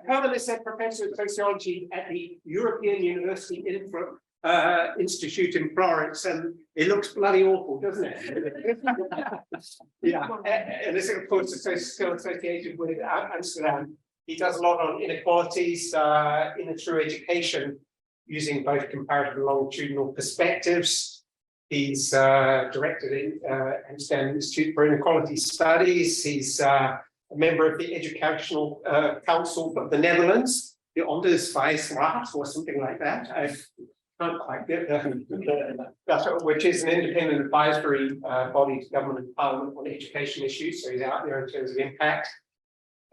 Herman is a professor of sociology at the European University Institute in Florence, and it looks bloody awful, doesn't it? Yeah, and this is of course still associated with Amsterdam. He does a lot on inequalities in and through education, using both comparative and longitudinal perspectives. He's director at Amsterdam Institute for Inequality Studies. He's a member of the Educational Council of the Netherlands, the Onderwijsraad or something like that. I can't quite get that, which is an independent advisory body to government and parliament on education issues. So he's out there in terms of impact.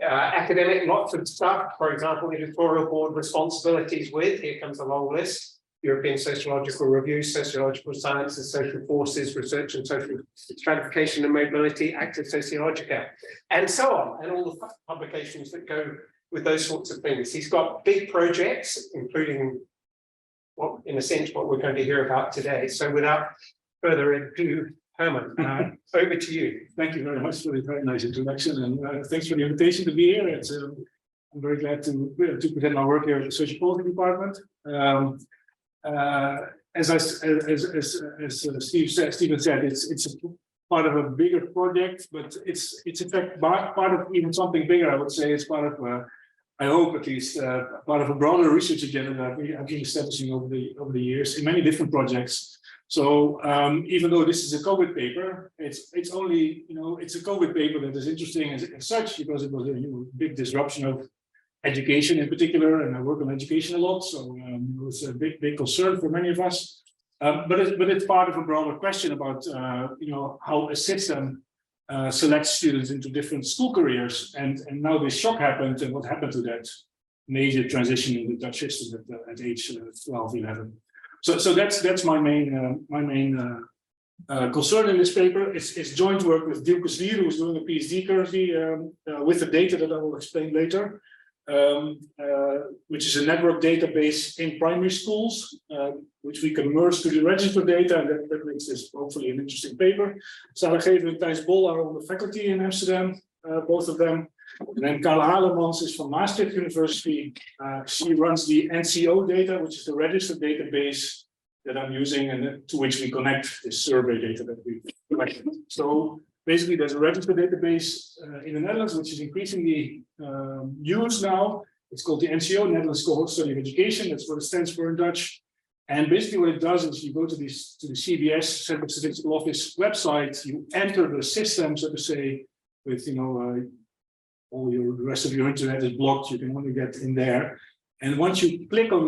Academic, lots of stuff. For example, editorial board responsibilities with, here comes a long list: European Sociological Review, Sociological Sciences, Social Forces, Research and Social Stratification and Mobility, Active Sociologica, and so on, and all the publications that go with those sorts of things. He's got big projects, including, well, in a sense, what we're going to hear about today. So without further ado, Herman, over to you. Thank you very much for the very nice introduction, and thanks for the invitation to be here. I'm very glad to present my work here at the Social Policy Department. As Stephen said, it's a part of a bigger project, but it's in fact part of even something bigger. I would say it's part of, I hope at least, part of a broader research agenda that I've been establishing over the years in many different projects. So even though this is a COVID paper, it's only, it's a COVID paper that is interesting as such, because it was a big disruption of education in particular, and I work on education a lot, so it's a big concern for many of us. But it's part of a broader question about how a system selects students into different school careers, and now this shock happened, and what happened to that major transition in the Dutch system at age 12, 11. So that's my main concern in this paper. It's joint work with Dilke Slier, who's doing a PhD currently with the data that I will explain later, which is a network database in primary schools, which we can merge to the register data, and that makes this hopefully an interesting paper. Sarah Gever and Thijs Bol are on the faculty in Amsterdam, both of them. And then Carla Halemans is from Maastricht University. She runs the NCO data, which is the registered database that I'm using, and to which we connect this survey data that we collected. So basically, there's a registered database in the Netherlands, which is increasingly used now. It's called the NCO, Netherlands Cohort Study of Education. That's what it stands for in Dutch. And basically what it does is you go to the CBS, Central Statistical Office website, you enter the system, so to say, with, the rest of your internet is blocked, you can only get in there. And once you click on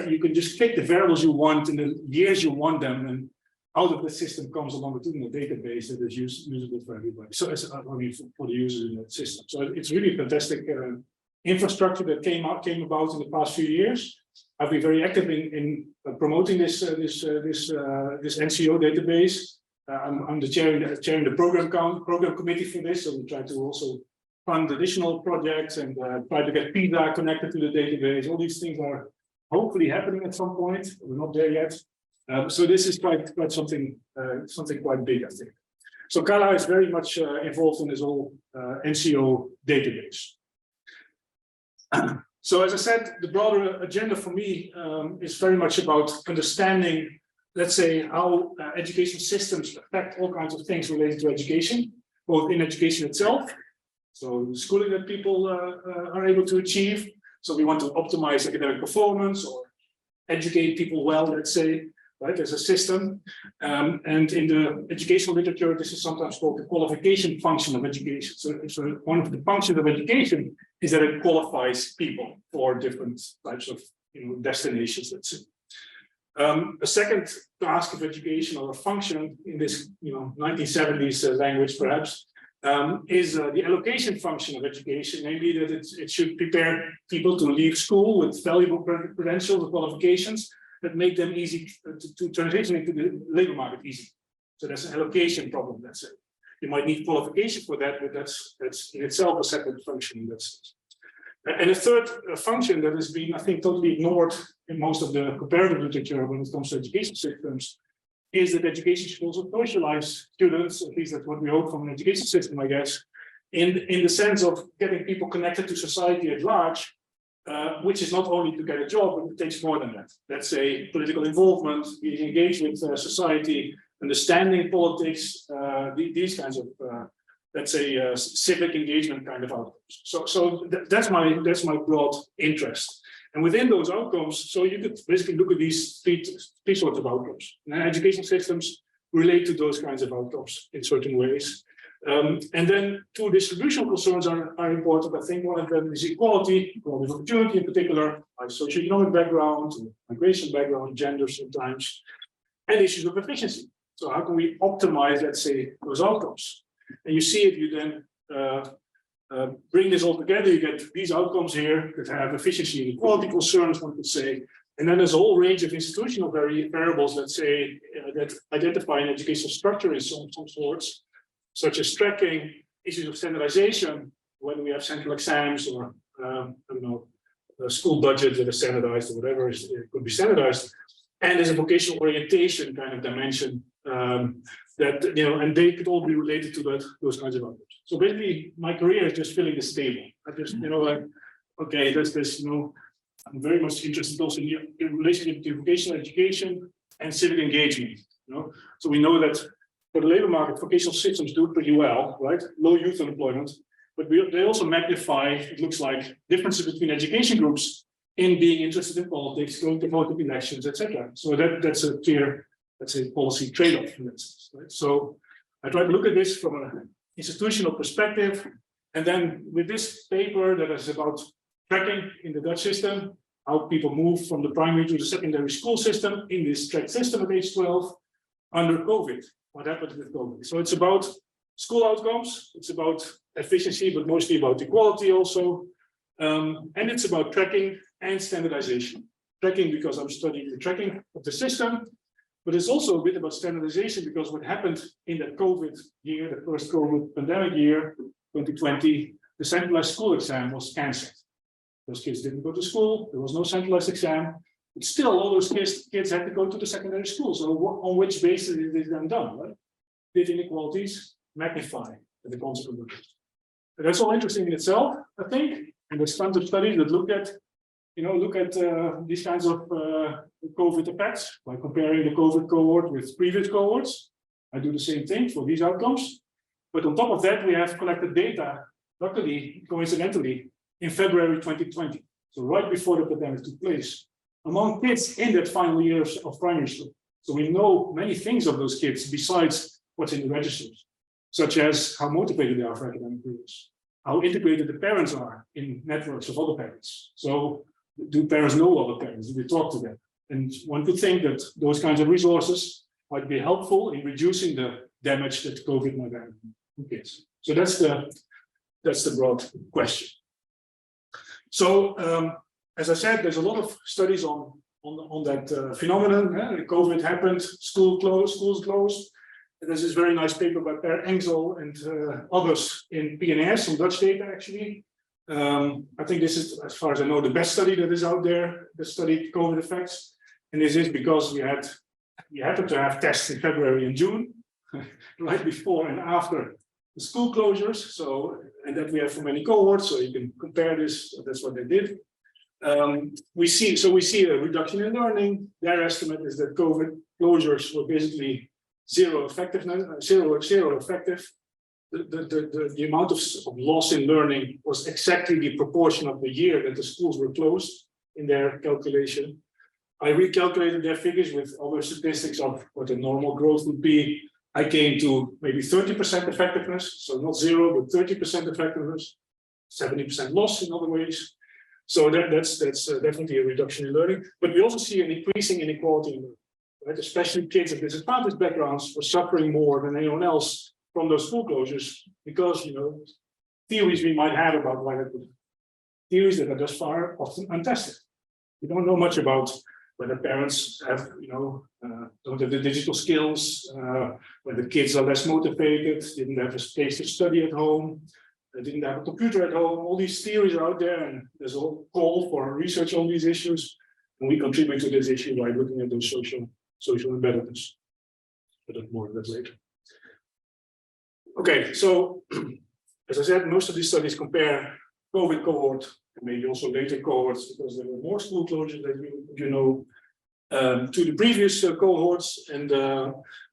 you can just click the variables you want and the years you want them, and out of the system comes a longitudinal database that is usable for everybody. So for the users in that system. So it's really fantastic infrastructure that came about in the past few years. I've been very active in promoting this NCO database. I'm chairing the program committee for this, so we try to also fund additional projects and try to get PISA connected to the database. All these things are hopefully happening at some point. We're not there yet. So this is quite something quite big, I think. So Carla is very much involved in this whole NCO database. So as I said, the broader agenda for me is very much about understanding, let's say, how education systems affect all kinds of things related to education, both in education itself, so the schooling that people are able to achieve. So we want to optimize academic performance or educate people well, let's say, right, as a system. And in the educational literature, this is sometimes called the qualification function of education. So one of the functions of education is that it qualifies people for different types of destinations, let's say. A second task of education, or a function in this 1970s language perhaps, is the allocation function of education, namely that it should prepare people to leave school with valuable credentials and qualifications that make them easy to transition into the labor market easy. So that's an allocation problem, let's say. You might need qualification for that, but that's in itself a separate function. And a third function that has been, I think, totally ignored in most of the comparative literature when it comes to education systems is that education should also socialize students, at least that's what we hope from an education system, I guess, in the sense of getting people connected to society at large, which is not only to get a job, but it takes more than that. Let's say political involvement, being engaged with society, understanding politics, these kinds of, let's say, civic engagement kind of outcomes. So that's my broad interest. And within those outcomes, so you could basically look at these three sorts of outcomes. And education systems relate to those kinds of outcomes in certain ways. And then two distributional concerns are important. I think one of them is equality of opportunity in particular, like socioeconomic background, migration background, gender sometimes, and issues of efficiency. So how can we optimize, let's say, those outcomes? And you see if you then bring this all together, you get these outcomes here that have efficiency and equality concerns, one could say. And then there's a whole range of institutional variables, let's say, that identify an educational structure in some sorts, such as tracking, issues of standardization, whether we have central exams or, I don't know, a school budget that is standardized or whatever it could be standardized. And there's a vocational orientation kind of dimension that, and they could all be related to those kinds of outcomes. So basically, my career is just filling this table. I just, like, okay, there's this, I'm very much interested also in the relationship between vocational education and civic engagement. So we know that for the labor market, vocational systems do pretty well, right? Low youth unemployment, but they also magnify, it looks like, differences between education groups in being interested in politics, going to vote in elections, etc. So that's a clear, let's say, policy trade-off in that sense, right? So I try to look at this from an institutional perspective, and then with this paper that is about tracking in the Dutch system, how people move from the primary to the secondary school system in this tracked system at age 12 under COVID. What happened with COVID? So it's about school outcomes, it's about efficiency, but mostly about equality also. And it's about tracking and standardization. Tracking because I'm studying the tracking of the system, but it's also a bit about standardization because what happened in that COVID year, the first COVID pandemic year, 2020, the centralized school exam was cancelled. Those kids didn't go to school, there was no centralized exam. But still, all those kids had to go to the secondary school. So on which basis is this then done, right? Did inequalities magnify the consequence of this? And that's all interesting in itself, I think. And there's tons of studies that look at these kinds of COVID effects by comparing the COVID cohort with previous cohorts. I do the same thing for these outcomes. But on top of that, we have collected data, luckily, coincidentally, in February 2020. So right before the pandemic took place, among kids in that final years of primary school. So we know many things of those kids besides what's in the registers, such as how motivated they are for academic careers, how integrated the parents are in networks of other parents. So do parents know other parents? Do they talk to them? And one could think that those kinds of resources might be helpful in reducing the damage that COVID might have on kids. So that's the broad question. So as I said, there's a lot of studies on that phenomenon. COVID happened, schools closed. And there's this very nice paper by Per Engel and others in PNAS, some Dutch data actually. I think this is, as far as I know, the best study that is out there that studied COVID effects. And this is because we happened to have tests in February and June, right before and after the school closures. So, and that we have for many cohorts, so you can compare this. That's what they did. We see a reduction in learning. Their estimate is that COVID closures were basically zero effectiveness, zero effective. The amount of loss in learning was exactly the proportion of the year that the schools were closed in their calculation. I recalculated their figures with other statistics of what a normal growth would be. I came to maybe 30% effectiveness, so not zero, but 30% effectiveness, 70% loss in other ways. So that's definitely a reduction in learning. But we also see an increasing inequality in learning, right? Especially kids of disadvantaged backgrounds were suffering more than anyone else from those school closures because, theories we might have about why that would be. Theories that are thus far often untested. We don't know much about whether parents have, don't have the digital skills, whether kids are less motivated, didn't have a space to study at home, didn't have a computer at home. All these theories are out there, and there's a call for research on these issues. And we contribute to this issue by looking at those social embeddedness. But more on that later. Okay, so As I said, most of these studies compare COVID cohort, and maybe also later cohorts, because there were more school closures that you know, to the previous cohorts, and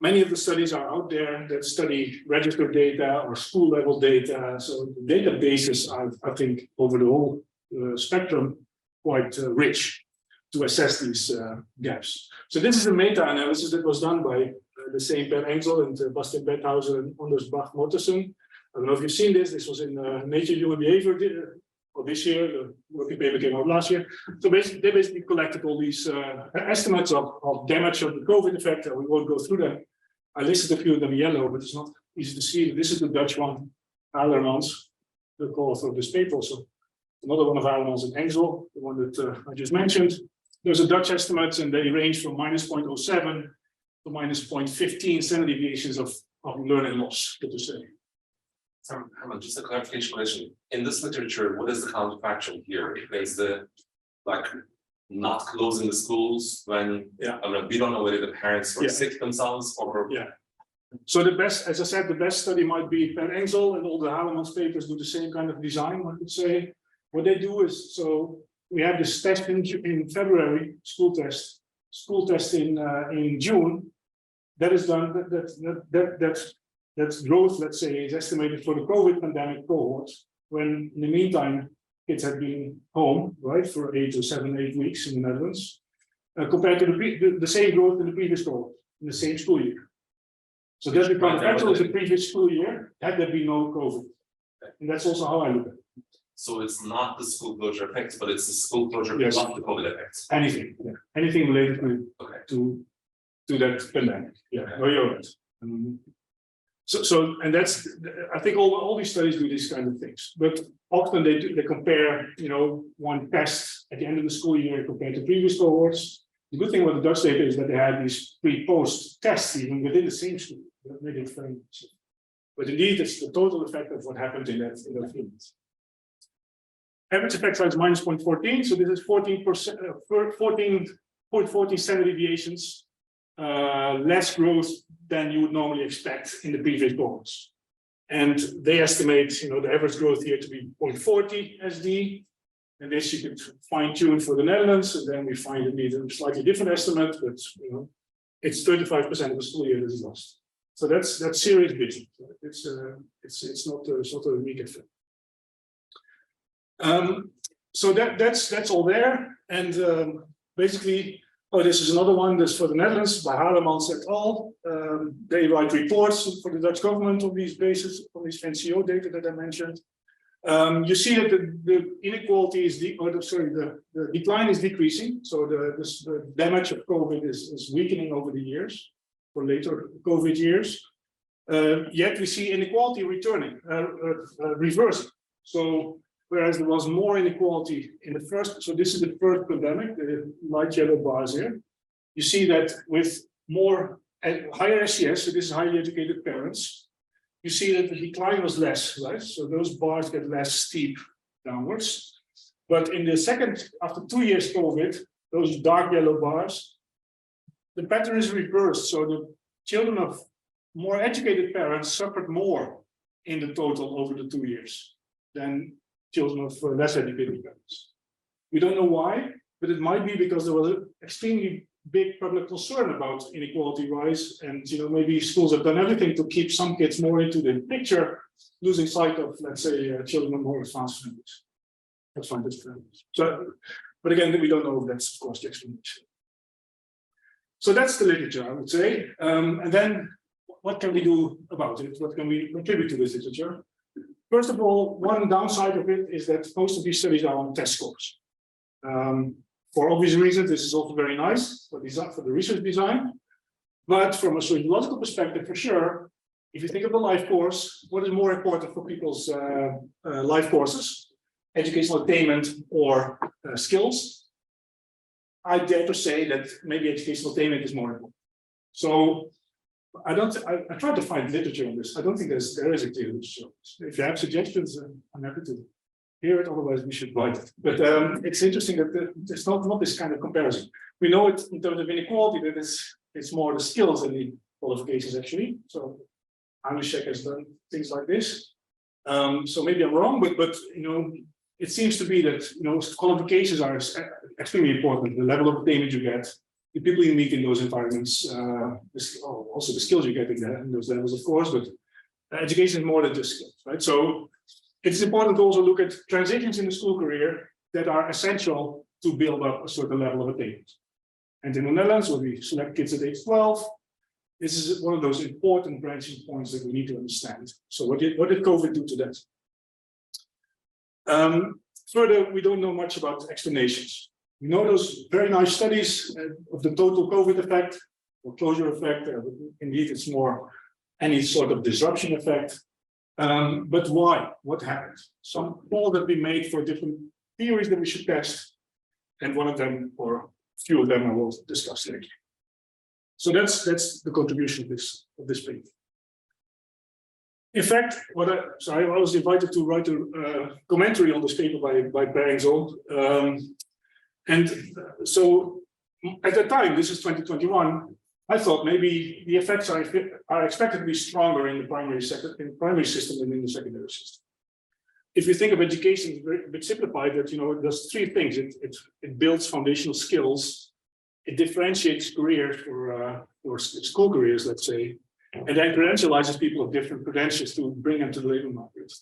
many of the studies are out there that study registered data or school level data. So the databases are, I think, over the whole spectrum, quite rich to assess these gaps. So this is a meta-analysis that was done by the same Per Engel and Bastian Bethauser and Anders Bach-Mortensen. I don't know if you've seen this. This was in Nature Human Behavior this year. The working paper came out last year. So basically, they basically collected all these estimates of damage of the COVID effect. We won't go through them. I listed a few of them in yellow, but it's not easy to see. This is the Dutch one, Haarlemans, the co-author of this paper also. Another one of Haarlemans and Engel, the one that I just mentioned. Those are Dutch estimates, and they range from -0.07 to -0.15 standard deviations of learning loss, so to say. Herman, just a clarification question. In this literature, what is the counterfactual here? Is the not closing the schools when I mean, we don't know whether the parents were sick themselves or So the best, as I said, the best study might be Per Engel, and all the Haarlemans papers do the same kind of design. I would say what they do is, so we have this test in February, school test in June. That is done. That's growth, let's say, is estimated for the COVID pandemic cohorts, when in the meantime, kids had been home, right, for 8 or 7, 8 weeks in the Netherlands, compared to the same growth in the previous cohort, in the same school year. So that's the counterfactual of the previous school year, had there been no COVID. And that's also how I look at it. So it's not the school closure effects, but it's the school closure plus the COVID effects. Anything, anything related to that pandemic. No, you're right. And that's, I think all these studies do these kind of things, but often they compare, you know, one test at the end of the school year compared to previous cohorts. The good thing about the Dutch data is that they had these pre-post tests even within the same school. That made it very interesting. But indeed, it's the total effect of what happened in that field. Average effect size minus 0.14, so this is 14.14 standard deviations, less growth than you would normally expect in the previous cohorts. And they estimate, you know, the average growth here to be 0.40 SD. And this you could fine tune for the Netherlands, and then we find indeed a slightly different estimate, but you know, it's 35% of the school year that is lost. So that's serious business. It's not a weak effect. So that's all there, and basically, this is another one. This for the Netherlands by Haarlemans et al. They write reports for the Dutch government on these bases, on these NCO data that I mentioned. You see that the inequality is the decline is decreasing. So the damage of COVID is weakening over the years for later COVID years. Yet we see inequality returning, reversing. So whereas there was more inequality in the first, so this is the first pandemic, the light yellow bars here. You see that with more higher SES, so this is highly educated parents, you see that the decline was less, right? So those bars get less steep downwards. But in the second, after 2 years COVID, those dark yellow bars, the pattern is reversed. So the children of more educated parents suffered more in the total over the 2 years than children of less educated parents. We don't know why, but it might be because there was an extremely big public concern about inequality rise, and you know, maybe schools have done everything to keep some kids more into the picture, losing sight of, let's say, children of more advanced families. That's fine. So, but again, we don't know if that's of course the explanation. So that's the literature, I would say. And then what can we do about it? What can we contribute to this literature? First of all, one downside of it is that most of these studies are on test scores. For obvious reasons, this is also very nice for the research design. But from a sociological perspective, for sure, if you think of the life course, what is more important for people's life courses? Educational attainment or skills? I dare to say that maybe educational attainment is more important. So I tried to find literature on this. I don't think there is a clear literature. If you have suggestions, I'm happy to hear it. Otherwise, we should write it. But it's interesting that it's not this kind of comparison. We know it in terms of inequality that it's more the skills than the qualifications actually. So Anushek has done things like this. So maybe I'm wrong, but it seems to be that qualifications are extremely important. The level of attainment you get, the people you meet in those environments, also the skills you get in those levels, of course. But education is more than just skills, right? So it's important to also look at transitions in the school career that are essential to build up a certain level of attainment. And in the Netherlands, where we select kids at age 12, this is one of those important branching points that we need to understand. So what did COVID do to that? Further, we don't know much about explanations. We know those very nice studies of the total COVID effect or closure effect. Indeed, it's more any sort of disruption effect. But why? What happened? Some call that we made for different theories that we should test. And one of them, or a few of them, I will discuss later. So that's the contribution of this paper. In fact, I was invited to write a commentary on this paper by parental. And so at the time, this is 2021, I thought maybe the effects are expected to be stronger in the primary system than in the secondary system. If you think of education, it's a bit simplified that it does three things. It builds foundational skills, it differentiates careers for school careers, let's say, and then credentializes people of different credentials to bring them to the labor market.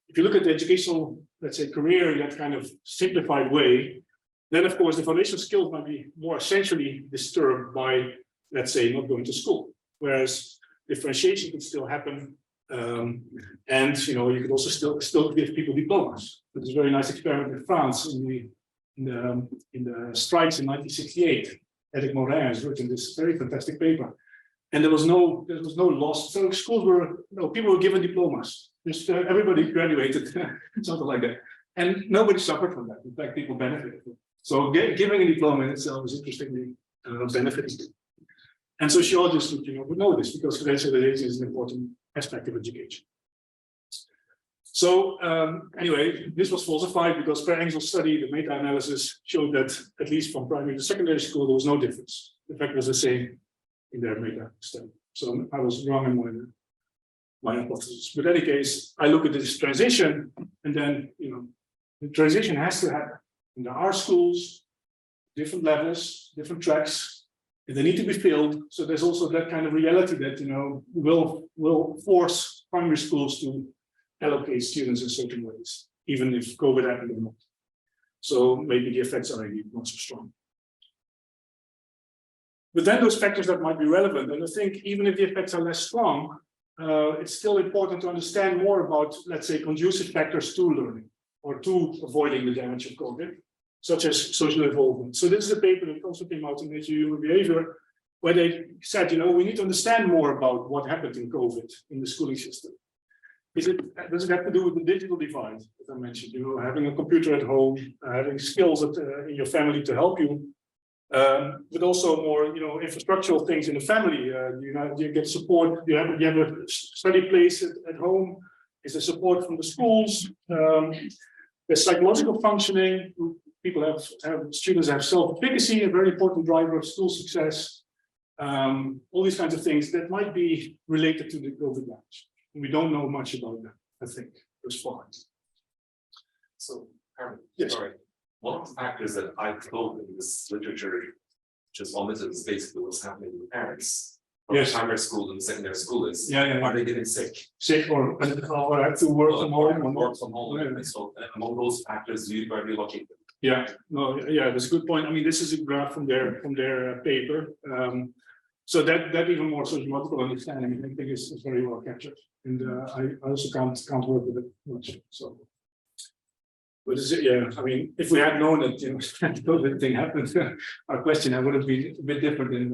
If you look at the educational, let's say, career in that kind of simplified way, then of course the foundational skills might be more essentially disturbed by, let's say, not going to school. Whereas differentiation could still happen, and you could also still give people diplomas. There's a very nice experiment in France in the strikes in 1968. Eric Morin has written this very fantastic paper, and there was no loss. So schools people were given diplomas. Just everybody graduated, something like that, and nobody suffered from that. In fact, people benefited. So giving a diploma in itself is interestingly benefiting. And sociologists would know this because credentialization is an important aspect of education. So anyway, this was falsified because per Engel's study, the meta-analysis showed that at least from primary to secondary school, there was no difference. The effect was the same in their meta study. So I was wrong in my hypothesis. But in any case, I look at this transition, and then the transition has to happen. And there are schools, different levels, different tracks, and they need to be filled. So there's also that kind of reality that will force primary schools to allocate students in certain ways, even if COVID happened or not. So maybe the effects are indeed not so strong. But then those factors that might be relevant, and I think even if the effects are less strong, it's still important to understand more about, let's say, conducive factors to learning or to avoiding the damage of COVID, such as social involvement. So this is a paper that also came out in Nature Human Behavior, where they said, we need to understand more about what happened in COVID in the schooling system. Does it have to do with the digital divide that I mentioned? Having a computer at home, having skills in your family to help you, but also more, infrastructural things in the family. You get support. You have a study place at home. Is there support from the schools? There's psychological functioning. Students have self-efficacy, a very important driver of school success. All these kinds of things that might be related to the COVID damage. We don't know much about that, I think, thus far. So, Herman, yes. Sorry. One of the factors that I quote in this literature, just omitted, is basically what's happening with parents. Yes. Primary school and secondary school is, Yeah. are they getting sick? Sick or have to work from home. Work from home. Yeah. So among those factors, where do you locate them? Yeah, that's a good point. I mean, this is a graph from their paper. So that even more sociological understanding, I think, is very well captured. And I also can't work with it much. So, but I mean, if we had known that the COVID thing happened, our question would have been a bit different in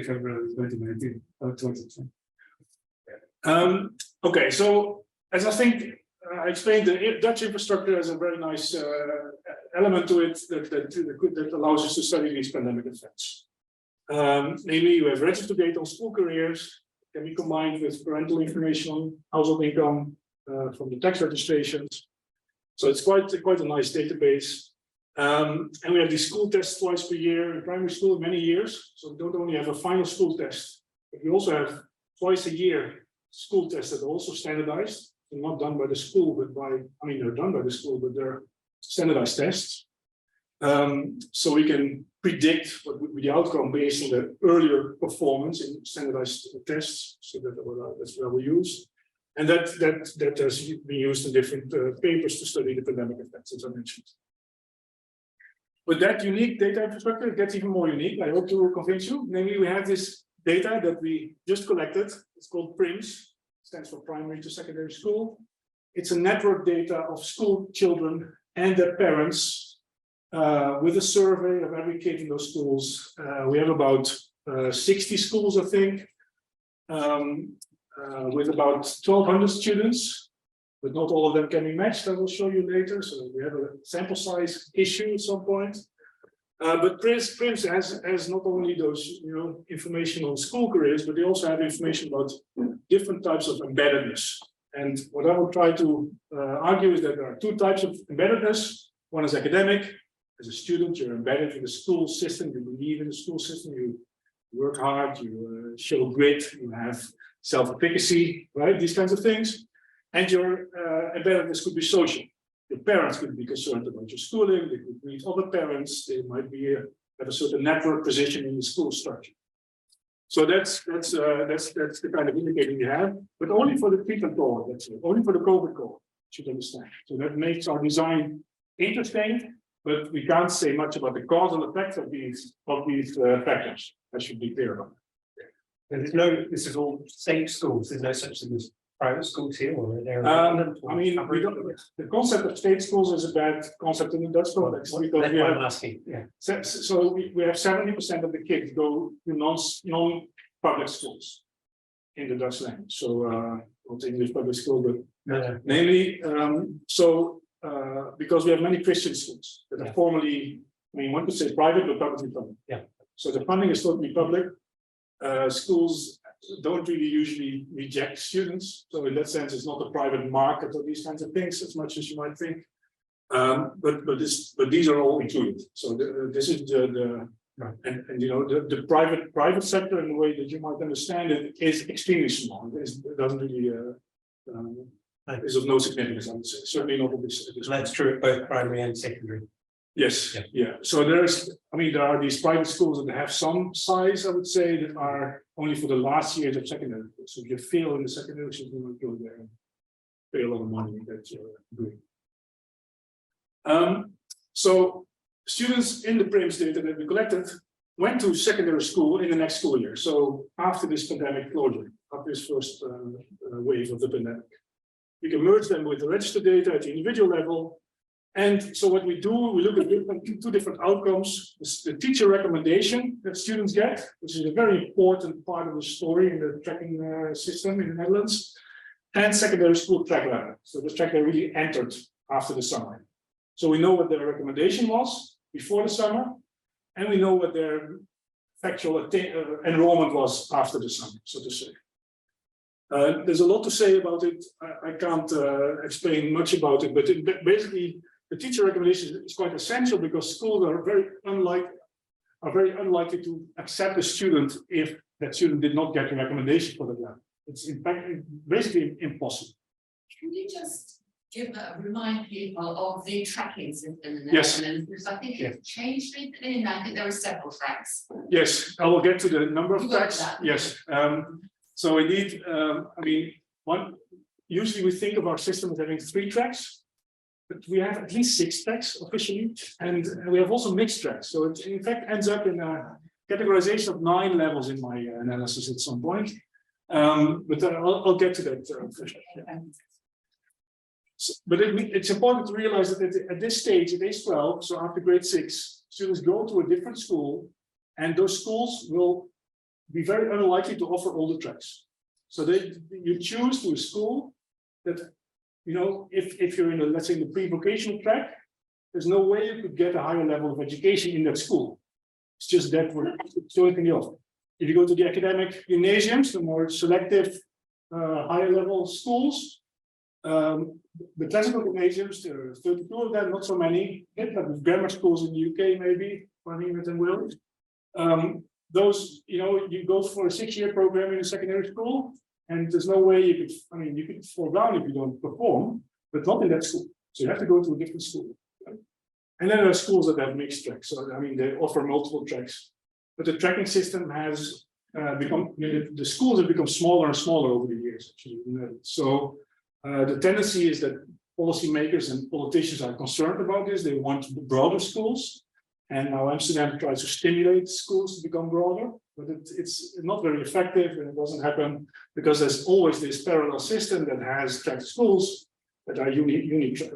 February 2019 or 2020. Okay, so as I think I explained, the Dutch infrastructure has a very nice element to it that allows us to study these pandemic effects. Namely, you have register data on school careers, can be combined with parental information on household income from the tax registrations. So it's quite a nice database. And we have these school tests twice per year in primary school, many years. So we don't only have a final school test, but we also have twice a year school tests that are also standardized. They're not done by the school, but they're done by the school, but they're standardized tests. So we can predict what would be the outcome based on the earlier performance in standardized tests. So that's what we use. And that has been used in different papers to study the pandemic effects, as I mentioned. With that unique data infrastructure, it gets even more unique. I hope to convince you. Namely, we have this data that we just collected. It's called PRIMS, stands for primary to secondary school. It's a network data of school children and their parents with a survey of every kid in those schools. We have about 60 schools, I think, with about 1,200 students, but not all of them can be matched. I will show you later. So we have a sample size issue at some point. But PRIMS has not only those information on school careers, but they also have information about different types of embeddedness. And what I will try to argue is that there are two types of embeddedness. One is academic. As a student, you're embedded in the school system. You believe in the school system. You work hard. You show grit. You have self-efficacy, right? These kinds of things. And your embeddedness could be social. Your parents could be concerned about your schooling. They could meet other parents. They might be have a certain network position in the school structure. So that's the kind of indicator you have, but only for the treatment cohort. That's it. Only for the COVID cohort. Should understand. So that makes our design interesting, but we can't say much about the causal effects of these factors. I should be clear about. And this is all state schools. There's no such thing as private schools here, or there. The concept of state schools is a bad concept in the Dutch context because we have asking. Yeah. So we have 70% of the kids go to non-public schools in the Dutch language. So not English public school, but namely, because we have many Christian schools that are formally, one could say private, but publicly funded. Yeah. So the funding is totally public. Schools don't really usually reject students. So in that sense, it's not a private market or these kinds of things as much as you might think. But these are all included. So this is the private sector in the way that you might understand it is extremely small. It doesn't really is of no significance, I would say. Certainly not at this. That's true at both primary and secondary. Yes, yeah. So there are these private schools that have some size, I would say, that are only for the last years of secondary. So if you fail in the secondary, you will go there and pay a lot of money. That's good. So students in the PRIMS data that we collected went to secondary school in the next school year. So after this pandemic closure, after this first wave of the pandemic, we can merge them with the register data at the individual level. And so what we do, we look at two different outcomes. The teacher recommendation that students get, which is a very important part of the story in the tracking system in the Netherlands, and secondary school track level. So the track they really entered after the summer. So we know what their recommendation was before the summer, and we know what their factual enrollment was after the summer, so to say. There's a lot to say about it. I can't explain much about it, but basically, the teacher recommendation is quite essential because schools are very unlikely to accept a student if that student did not get a recommendation for the level. It's in fact basically impossible. Can you just remind people of the tracking system in the Yes. Netherlands? Because I think it's changed recently, and I think there were several tracks. Yes, I will get to the number of tracks. Yes. So indeed, usually we think of our system as having 3 tracks. But we have at least 6 tracks officially, and we have also mixed tracks. So it in fact ends up in a categorization of 9 levels in my analysis at some point. But I'll get to that. But it's important to realize that at this stage, at age 12, so after grade 6, students go to a different school, and those schools will be very unlikely to offer all the tracks. So you choose to a school that, if you're in the, let's say, the pre-vocational track, there's no way you could get a higher level of education in that school. It's just that we're still anything else. If you go to the academic gymnasiums, the more selective, higher level schools, the classical gymnasiums, there are 32 of them, not so many, like grammar schools in the UK, maybe, Parliament and Wales. Those, you go for a 6-year program in a secondary school, and there's no way you could, I mean, you could fall down if you don't perform, but not in that school. So you have to go to a different school. Right? And then there are schools that have mixed tracks. So I mean, they offer multiple tracks, but the tracking system has become, the schools have become smaller and smaller over the years. Actually, so the tendency is that policymakers and politicians are concerned about this. They want broader schools, and now Amsterdam tries to stimulate schools to become broader, but it's not very effective, and it doesn't happen because there's always this parallel system that has tracked schools that are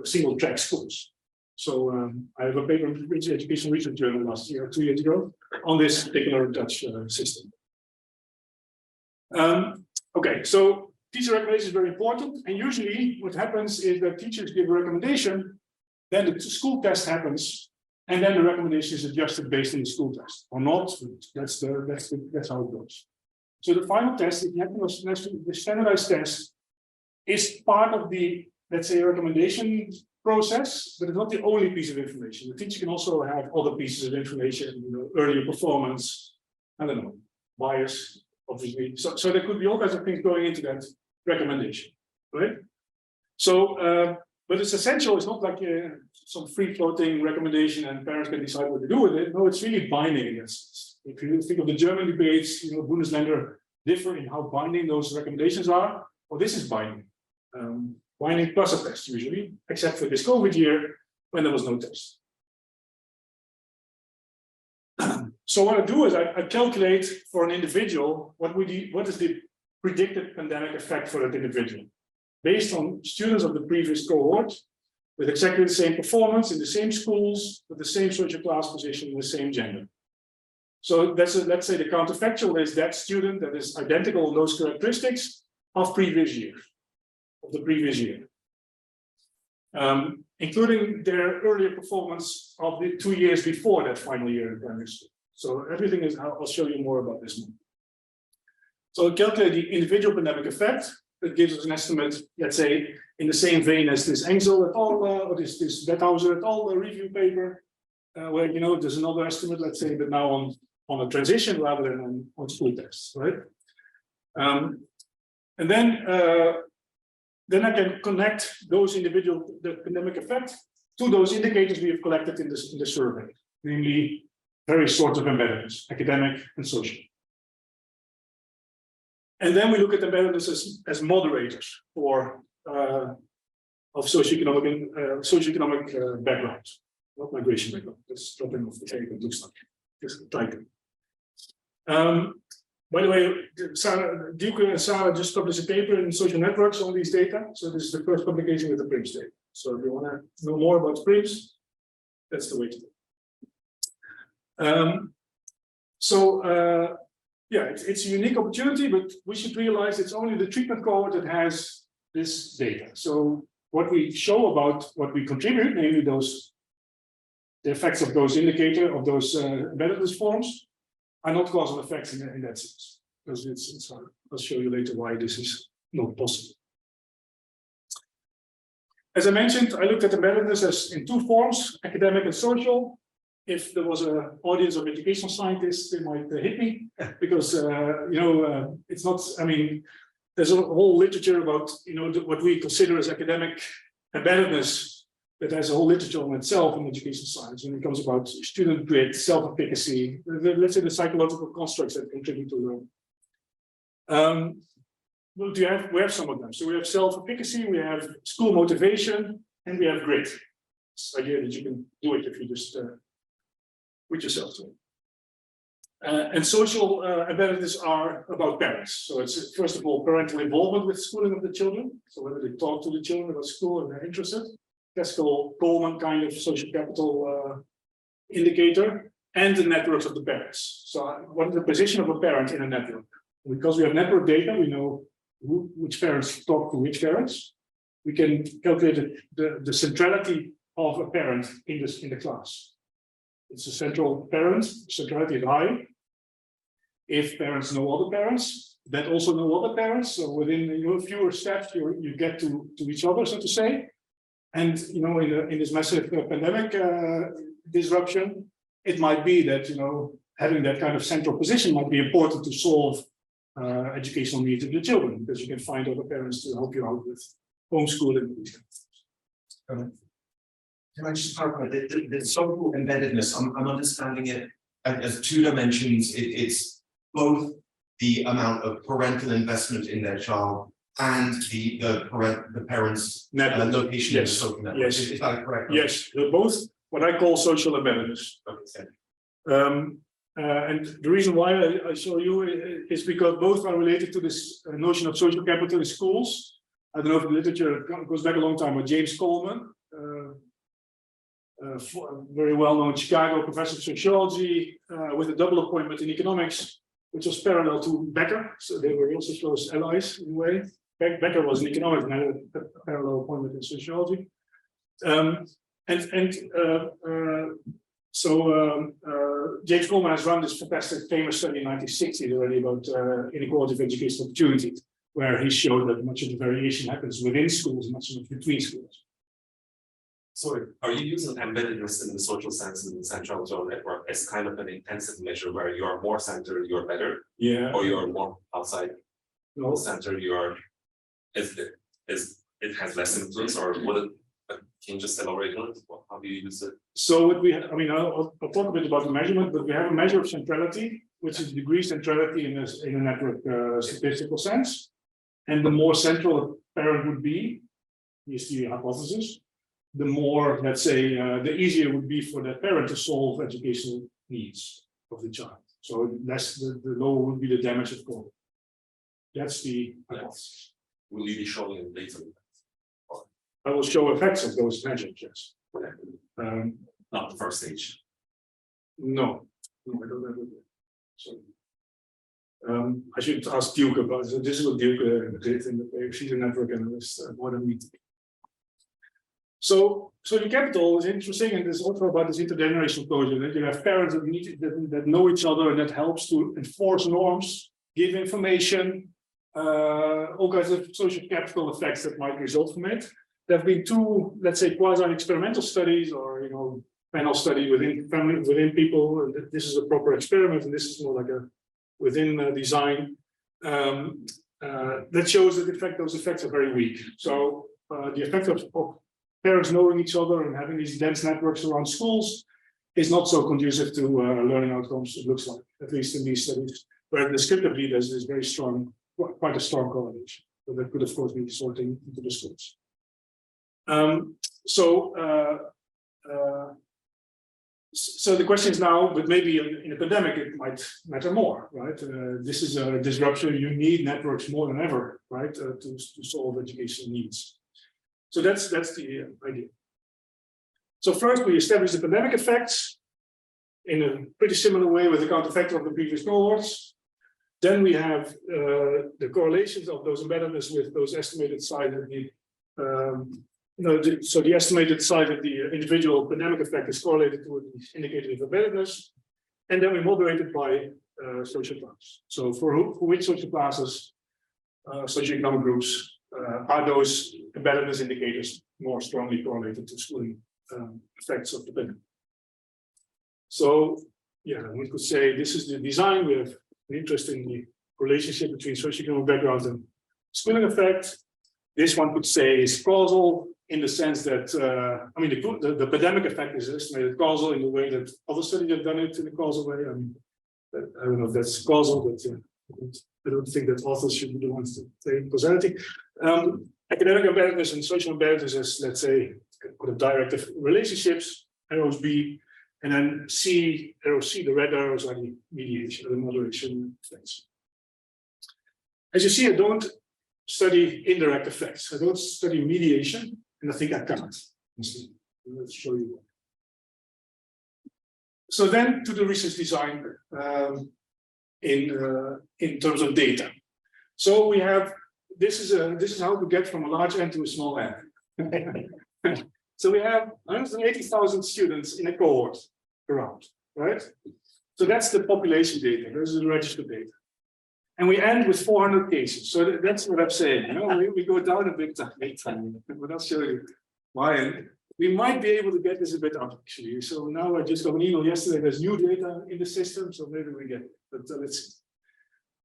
single track schools. So I have a paper in the British Education Research Journal last year, 2 years ago, on this particular Dutch system. Okay, so teacher recommendation is very important, and usually what happens is that teachers give a recommendation, then the school test happens, and then the recommendation is adjusted based on the school test, or not. That's how it goes. So the final test, the standardized test, is part of the, let's say, recommendation process, but it's not the only piece of information. The teacher can also have other pieces of information, earlier performance, I don't know, bias, obviously. So there could be all kinds of things going into that recommendation, right? So, but it's essential. It's not like some free-floating recommendation and parents can decide what to do with it. No, it's really binding in that sense. If you think of the German debates, Bundesländer differ in how binding those recommendations are. Well, this is binding. Binding plus a test usually, except for this COVID year when there was no test. So what I do is I calculate for an individual what is the predicted pandemic effect for that individual, based on students of the previous cohort, with exactly the same performance in the same schools, with the same social class position, and the same gender. So that's let's say the counterfactual is that student that is identical in those characteristics of previous year. Of the previous year, including their earlier performance of the 2 years before that final year in primary school. So everything is, I'll show you more about this one. So calculate the individual pandemic effect. That gives us an estimate, let's say, in the same vein as this Engel et al. Or this Wethauser et al. Review paper, where there's another estimate, let's say, but now on a transition rather than on school tests, right? And then I can connect those the pandemic effect to those indicators we have collected in the survey, namely various sorts of embeddedness, academic and social. And then we look at embeddedness as moderators of socioeconomic backgrounds, not migration background. That's dropping off the table, it looks like. Just type it. By the way, Duke and Sarah just published a paper in Social Networks on these data. So this is the first publication with the PRIMS data. So if you want to know more about PRIMS, that's the way to do it. Yeah, it's a unique opportunity, but we should realize it's only the treatment cohort that has this data. So what we show about what we contribute, namely the effects of those embeddedness forms, are not causal effects in that sense, because I'll show you later why this is not possible. As I mentioned, I looked at embeddedness as in two forms, academic and social. If there was an audience of educational scientists, they might hit me, because it's not. I mean, there's a whole literature about what we consider as academic embeddedness. That has a whole literature on itself in education science when it comes about student grit, self-efficacy, let's say the psychological constructs that contribute to learning. We have some of them. So we have self-efficacy, we have school motivation, and we have grit. This idea that you can do it if you just put yourself to it. And social embeddedness are about parents. So it's first of all parental involvement with schooling of the children. So whether they talk to the children about school and they're interested. Classical Coleman kind of social capital indicator, and the networks of the parents. So what is the position of a parent in a network? Because we have network data, we know which parents talk to which parents. We can calculate the centrality of a parent in the class. It's a central parent, centrality is high. If parents know other parents, that also know other parents. So within fewer steps, you get to each other, so to say. And in this massive pandemic disruption, it might be that having that kind of central position might be important to solve educational needs of the children, because you can find other parents to help you out with homeschooling. Can I just clarify the social embeddedness? I'm understanding it as two dimensions. It's both the amount of parental investment in their child and the parents' location in the social network. Yes. Is that correct? Yes, they're both what I call social embeddedness. Okay. And the reason why I show you is because both are related to this notion of social capital in schools. I don't know if the literature goes back a long time, but James Coleman, very well-known Chicago professor of sociology, with a double appointment in economics, which was parallel to Becker. So they were also close allies in a way. Becker was in economics and had a parallel appointment in sociology. James Coleman has run this fantastic famous study in 1960 already about inequality of educational opportunity, where he showed that much of the variation happens within schools and not so much between schools. Sorry, are you using embeddedness in the social sense in the central zone network as kind of an intensive measure where you are more centered, you're better? Yeah. Or you're more outside No. center, it has less influence, or would it, can you just elaborate on it? How do you use it? So what we have, I mean, I'll talk a bit about the measurement, but we have a measure of centrality, which is degree centrality in a network statistical sense. And the more central a parent would be, is the hypothesis, the more, let's say, the easier it would be for that parent to solve educational needs of the child. So less, the lower would be the damage of cohort. That's the hypothesis. Will you be showing in data? I will show effects of those measures, yes. Not the first stage. No, I don't have it. So, I should ask Duke about it. This is what Duke did in the paper. She's a network analyst, more than me. So the capital is interesting, and it's also about this intergenerational closure. That you have parents that know each other, and that helps to enforce norms, give information, all kinds of social capital effects that might result from it. There have been two, let's say, quasi-experimental studies, or panel study within family, within people. And this is a proper experiment, and this is more like a within design that shows that in fact those effects are very weak. So the effect of parents knowing each other and having these dense networks around schools is not so conducive to learning outcomes. It looks like, at least in these studies, where descriptively there's this very strong, quite a strong correlation. So that could of course be sorting into the schools. So the question is now, but maybe in a pandemic it might matter more, right? This is a disruption. You need networks more than ever, right, to solve educational needs. So that's the idea. So first we establish the pandemic effects in a pretty similar way with the counterfactor of the previous cohorts. Then we have the correlations of those embeddedness with those estimated size of the so the estimated size of the individual pandemic effect is correlated to the indicator of embeddedness, and then we moderate it by social class. So for which social classes, socioeconomic groups, are those embeddedness indicators more strongly correlated to schooling effects of the pandemic. So yeah, we could say this is the design. We have an interest in the relationship between socioeconomic background and schooling effect. This one could say is causal, in the sense that, I mean, the pandemic effect is estimated causal in the way that other studies have done it in a causal way. I mean, I don't know if that's causal, but I don't think that authors should be the ones to say causality. Academic embeddedness and social embeddedness is, let's say, kind of directive relationships, arrows B, and then arrow C, the red arrows are the mediation or the moderation effects. As you see, I don't study indirect effects. I don't study mediation. And I think I can't. Let's show you. So then to the research design in terms of data. So we have this is how to get from a large n to a small n. So we have 180,000 students in a cohort around, right? So that's the population data. This is the registered data. And we end with 400 cases. So that's what I'm saying. You know, we go down a bit later, but I'll show you why. And we might be able to get this a bit up actually. So now I just got an email yesterday. There's new data in the system, so maybe we get it. But let's see.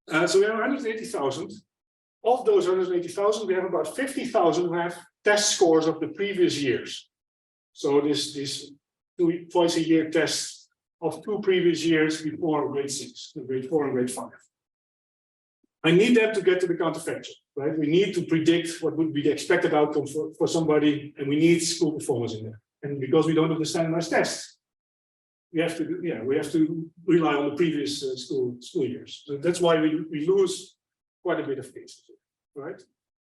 So we have 180,000. Of those 180,000, we have about 50,000 who have test scores of the previous years. So this twice a year test of 2 previous years before grade 6, grade 4 and grade 5. I need them to get to the counterfactual, right? We need to predict what would be the expected outcome for somebody, and we need school performance in there. And because we don't have the standardized tests, we have to rely on the previous school years. So that's why we lose quite a bit of cases, right?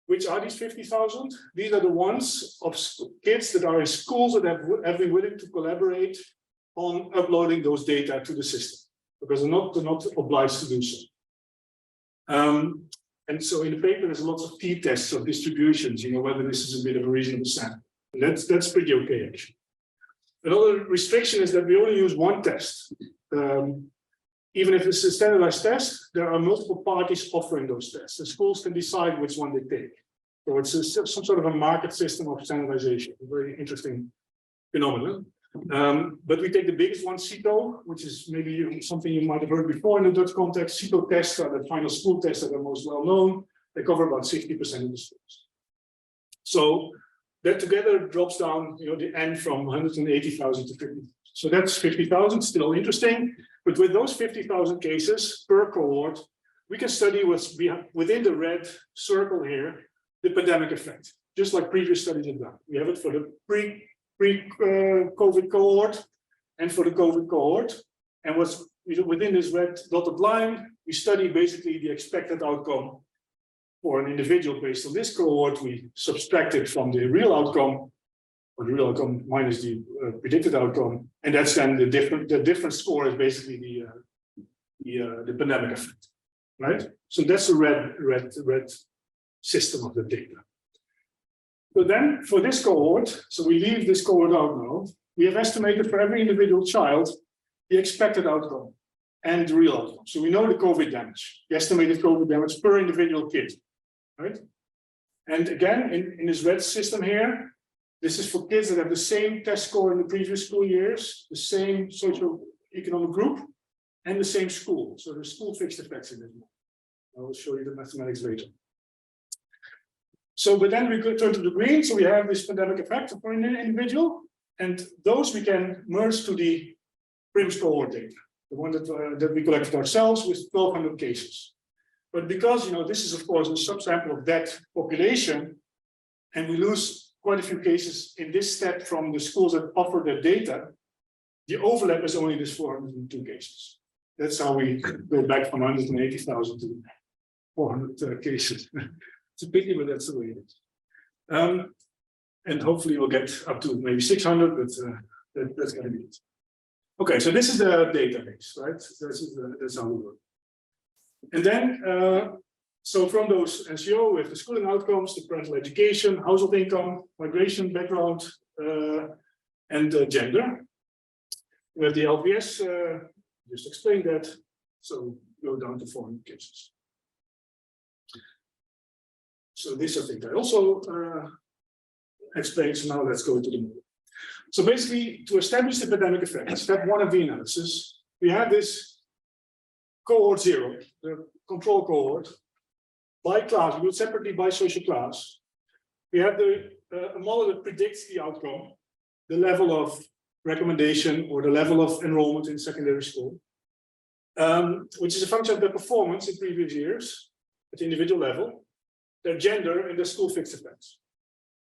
Which are these 50,000? These are the ones of kids that are in schools that have been willing to collaborate on uploading those data to the system, because they're not obliged to do so. And so in the paper, there's lots of t-tests of distributions, whether this is a bit of a reasonable sample. And that's pretty okay, actually. Another restriction is that we only use one test. Even if it's a standardized test, there are multiple parties offering those tests. The schools can decide which one they take. So it's some sort of a market system of standardization, a very interesting phenomenon. But we take the biggest one, CITO, which is maybe something you might have heard before in the Dutch context. CITO tests are the final school tests that are most well known. They cover about 60% of the schools. So that together drops down, the N from 180,000 to 50. So that's 50,000, still interesting. But with those 50,000 cases per cohort, we can study what's within the red circle here, the pandemic effect, just like previous studies have done. We have it for the pre-COVID cohort and for the COVID cohort. And what's within this red dotted line, we study basically the expected outcome for an individual based on this cohort. We subtract it from the real outcome, or the real outcome minus the predicted outcome, and that's then the different score is basically the pandemic effect, right? So that's the red system of the data. So then for this cohort, so we leave this cohort out now, we have estimated for every individual child the expected outcome and the real outcome. So we know the COVID damage, the estimated COVID damage per individual kid, right? And again, in this red system here, this is for kids that have the same test score in the previous school years, the same socioeconomic group, and the same school. So there's school fixed effects in this one. I will show you the mathematics later. So, but then we go turn to the green. So we have this pandemic effect for an individual, and those we can merge to the PRIMS cohort data, the one that we collected ourselves with 1,200 cases. But because this is of course a subsample of that population, and we lose quite a few cases in this step from the schools that offer their data, the overlap is only this 402 cases. That's how we go back from 180,000 to 400 cases. It's a pity, but that's the way it is. And hopefully we'll get up to maybe 600, but that's going to be it. Okay, so this is the database, right? That's how we work. And then, so from those SEO, we have the schooling outcomes, the parental education, household income, migration background, and gender. We have the LVS, just explained that. So go down to 400 cases. So this I think I also explained. So now let's go to the model. So basically, to establish the pandemic effect, step 1 of the analysis, we have this cohort 0, the control cohort, by class. We do it separately by social class. We have a model that predicts the outcome, the level of recommendation or the level of enrollment in secondary school, which is a function of their performance in previous years at the individual level, their gender, and their school fixed effects,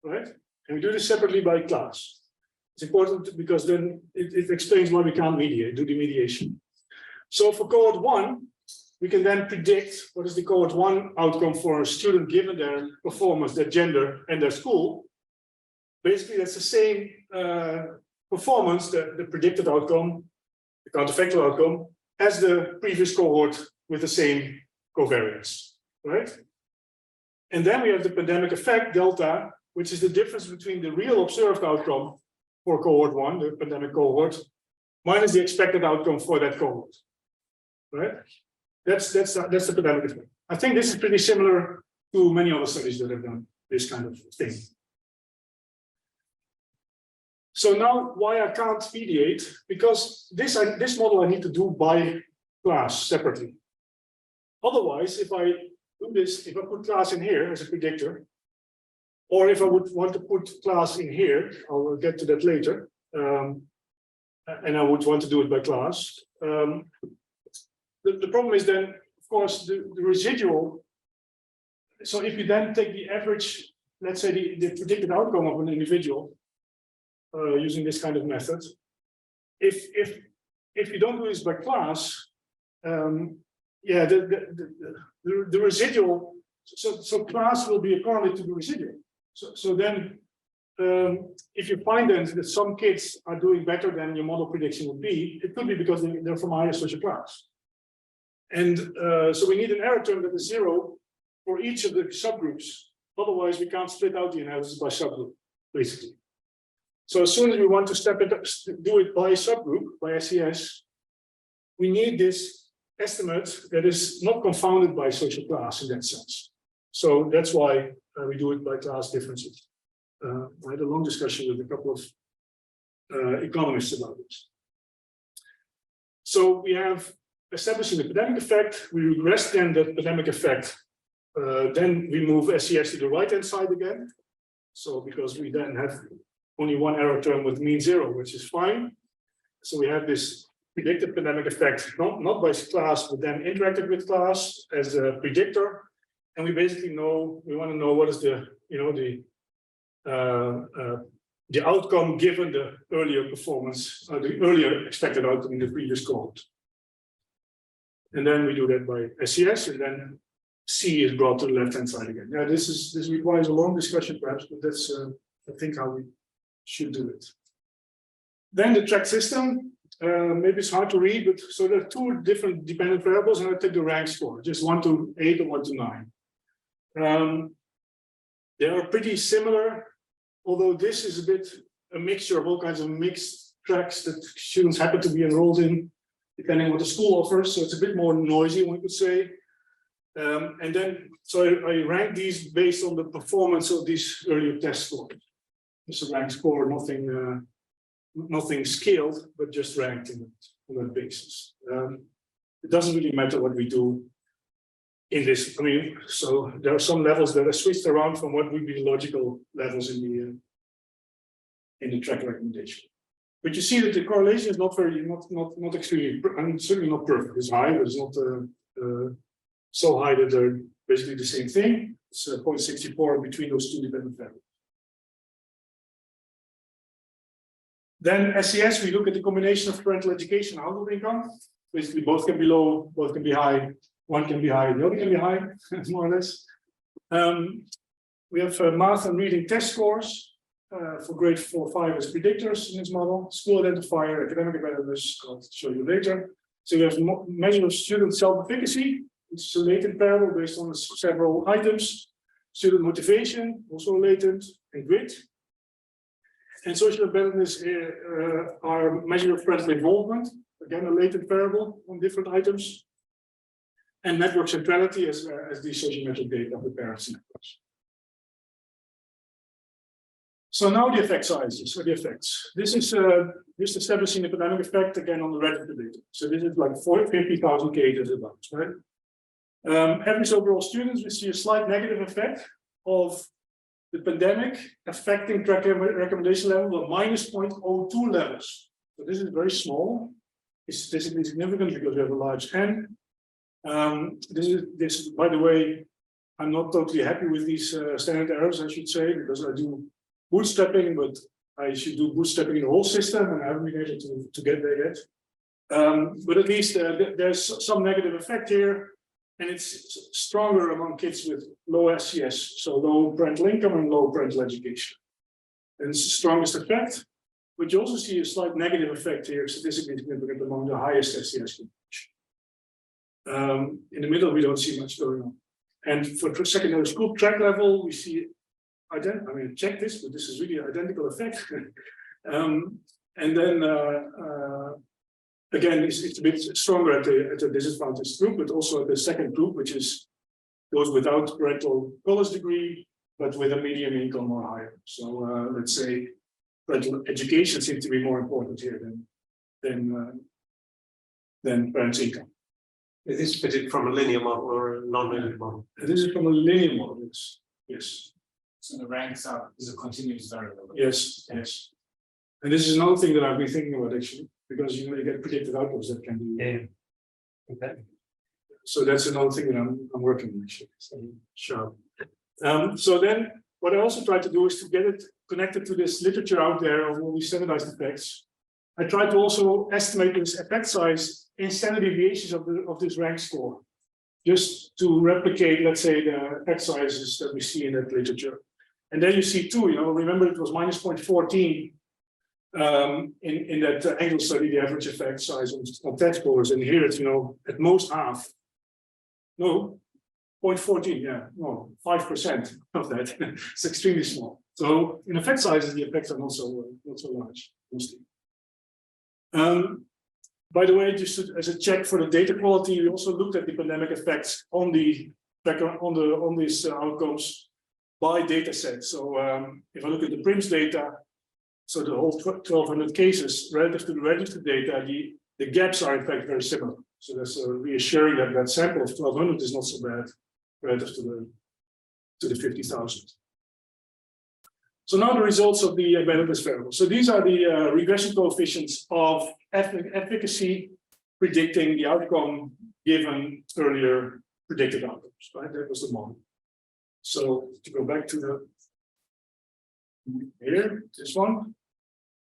right? And we do this separately by class. It's important because then it explains why we can't do the mediation. So for cohort 1, we can then predict what is the cohort 1 outcome for a student given their performance, their gender, and their school. Basically, that's the same performance, the predicted outcome, the counterfactual outcome, as the previous cohort with the same covariance, right? And then we have the pandemic effect, delta, which is the difference between the real observed outcome for cohort 1, the pandemic cohort, minus the expected outcome for that cohort, right? That's the pandemic effect. I think this is pretty similar to many other studies that have done this kind of thing. So now why I can't mediate, because this model I need to do by class separately. Otherwise, if I do this, if I put class in here as a predictor, or if I would want to put class in here, I will get to that later, and I would want to do it by class. The problem is then, of course, the residual. So if you then take the average, let's say the predicted outcome of an individual, using this kind of method, if you don't do this by class, yeah, the residual, so class will be a correlate to the residual. So then, if you find then that some kids are doing better than your model prediction would be, it could be because they're from a higher social class. And so we need an error term that is 0 for each of the subgroups. Otherwise, we can't split out the analysis by subgroup, basically. So as soon as we want to do it by subgroup, by SES, we need this estimate that is not confounded by social class in that sense. So that's why we do it by class differences. I had a long discussion with a couple of economists about this. So we have establishing the pandemic effect, we regress then the pandemic effect. Then we move SES to the right-hand side again. So because we then have only one error term with mean 0, which is fine. So we have this predicted pandemic effect, not by class, but then interacted with class as a predictor. And we basically know, we want to know what is the, the outcome given the earlier performance, the earlier expected outcome in the previous cohort. And then we do that by SES, and then C is brought to the left-hand side again. Yeah, this requires a long discussion perhaps, but that's I think how we should do it. Then the track system, maybe it's hard to read, but so there are two different dependent variables, and I take the rank score, just 1 to 8 or 1 to 9. They are pretty similar, although this is a bit a mixture of all kinds of mixed tracks that students happen to be enrolled in, depending on what the school offers. So it's a bit more noisy, one could say. And then, so I rank these based on the performance of these earlier test scores. It's a rank score, nothing scaled, but just ranked on that basis. It doesn't really matter what we do in this. I mean, so there are some levels that are switched around from what would be the logical levels in the track recommendation. But you see that the correlation is not extremely, and certainly not perfect. It's high, but it's not so high that they're basically the same thing. It's 0.64 between those two dependent variables. Then SES, we look at the combination of parental education and household income. Basically, both can be low, both can be high. One can be high, the other can be high, more or less. We have math and reading test scores for grade 4-5 as predictors in this model. School identifier, academic embeddedness, I'll show you later. So we have measure of student self-efficacy, which is a latent variable based on several items. Student motivation, also latent, and grit. And social embeddedness are measure of parental involvement, again a latent variable on different items. And network centrality as the sociometric data of the parents' networks. So now the effect sizes, or the effects. This is just establishing the pandemic effect again on the register data. So this is like 50,000 cases about, right? Average overall students, we see a slight negative effect of the pandemic affecting track recommendation level of minus 0.02 levels. So this is very small. It's statistically significant because we have a large N. This, by the way, I'm not totally happy with these standard errors, I should say, because I do bootstrapping, but I should do bootstrapping in the whole system, and I haven't been able to get there yet. But at least there's some negative effect here, and it's stronger among kids with low SES, so low parental income and low parental education. And it's the strongest effect, but you also see a slight negative effect here, statistically significant among the highest SES. In the middle, we don't see much going on. And for secondary school track level, we see, I mean, check this, but this is really an identical effect. And then, again, it's a bit stronger at the disadvantaged group, but also at the second group, which is those without parental college degree, but with a medium income or higher. So let's say parental education seems to be more important here than parents' income. Is this fitted from a linear model or a non-linear model? This is from a linear model, yes. Yes. So the ranks are is a continuous variable. Yes, yes. And this is another thing that I've been thinking about actually, because you get predicted outcomes that can be. Yeah. Okay. So that's another thing that I'm working on actually. So, sure. So then what I also try to do is to get it connected to this literature out there of all these standardized effects. I try to also estimate this effect size in standard deviations of this rank score, just to replicate, let's say, the effect sizes that we see in that literature. And then you see two, remember it was minus 0.14 in that angle study, the average effect size on test scores, and here it's, at most half. No, 0.14, yeah, no, 5% of that. It's extremely small. So in effect sizes, the effects are not so large, mostly. By the way, just as a check for the data quality, we also looked at the pandemic effects on the background on these outcomes by data set. So if I look at the PRIMS data, so the whole 1,200 cases relative to the registered data, the gaps are in fact very similar. So that's reassuring that that sample of 1,200 is not so bad relative to the 50,000. So now the results of the embeddedness variable. So these are the regression coefficients of efficacy predicting the outcome given earlier predicted outcomes, right? That was the model. So to go back to the here,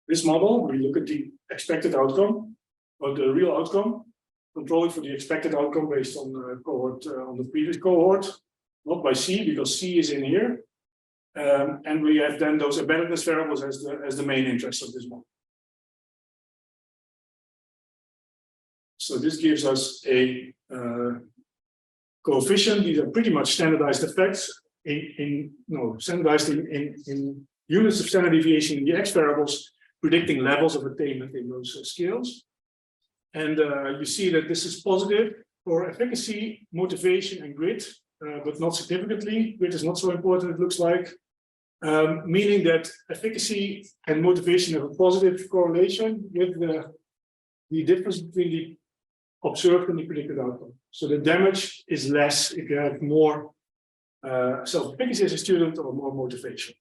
this model, we look at the expected outcome or the real outcome, controlling for the expected outcome based on the cohort on the previous cohort, not by C because C is in here. And we have then those embeddedness variables as the main interest of this model. So this gives us a coefficient. These are pretty much standardized effects standardized in units of standard deviation in the X variables, predicting levels of attainment in those scales. And you see that this is positive for efficacy, motivation, and grit, but not significantly. Grit is not so important, it looks like. Meaning that efficacy and motivation have a positive correlation with the difference between the observed and the predicted outcome. So the damage is less if you have more self-efficacy as a student or more motivation.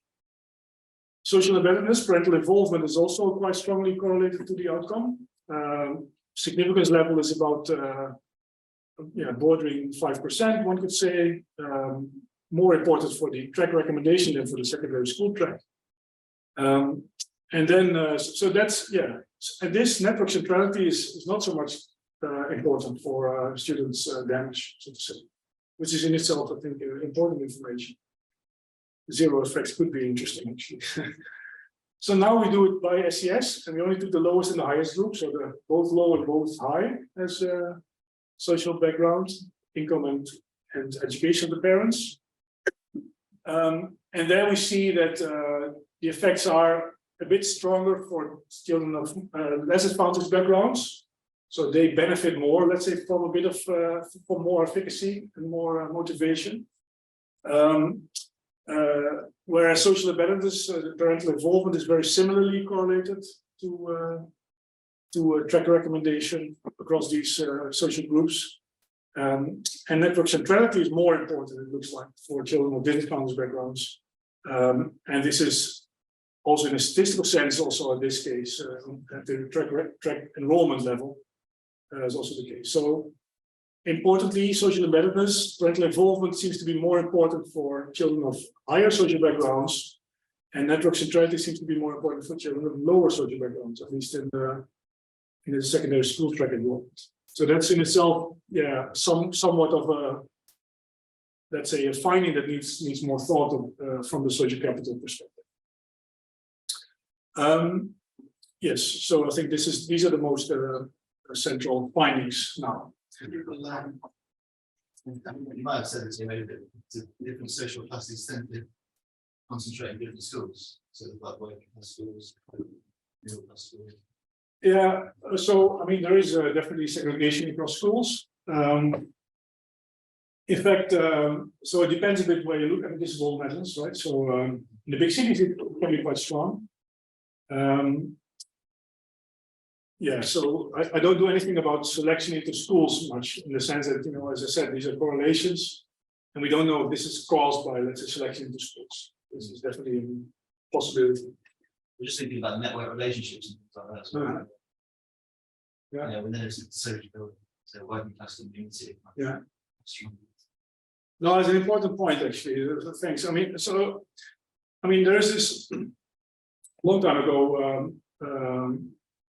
Social embeddedness, parental involvement is also quite strongly correlated to the outcome. Significance level is about bordering 5%, one could say. More important for the track recommendation than for the secondary school track. And then, so that's, and this network centrality is not so much important for students' damage, so to say, which is in itself, I think, important information. Zero effects could be interesting, actually. So now we do it by SES, and we only took the lowest and the highest group, so the both low and both high as social background, income and education of the parents. And there we see that the effects are a bit stronger for children of less advantaged backgrounds. So they benefit more, let's say, from a bit of from more efficacy and more motivation. Whereas social embeddedness, parental involvement is very similarly correlated to track recommendation across these social groups. And network centrality is more important, it looks like, for children of disadvantaged backgrounds. And this is also in a statistical sense, also in this case, at the track enrollment level, is also the case. So importantly, social embeddedness, parental involvement seems to be more important for children of higher social backgrounds, and network centrality seems to be more important for children of lower social backgrounds, at least in the secondary school track enrollment. So that's in itself, somewhat of a, let's say, a finding that needs more thought of, from the social capital perspective. Yes, so I think these are the most central findings now. You might have said this, the different social classes tend to concentrate in different schools. So like working class schools, middle class schools. Yeah, so I mean, there is definitely segregation across schools. In fact, so it depends a bit where you look. I mean, this is all Netherlands, right? So in the big cities, it can be quite strong. Yeah, so I don't do anything about selection into schools much, in the sense that, as I said, these are correlations, and we don't know if this is caused by, let's say, selection into schools. This is definitely a possibility. We're just thinking about network relationships and things like that. So, Yeah. When there's social, so working class community. Yeah. No, it's an important point, actually. Thanks. There is this long time ago.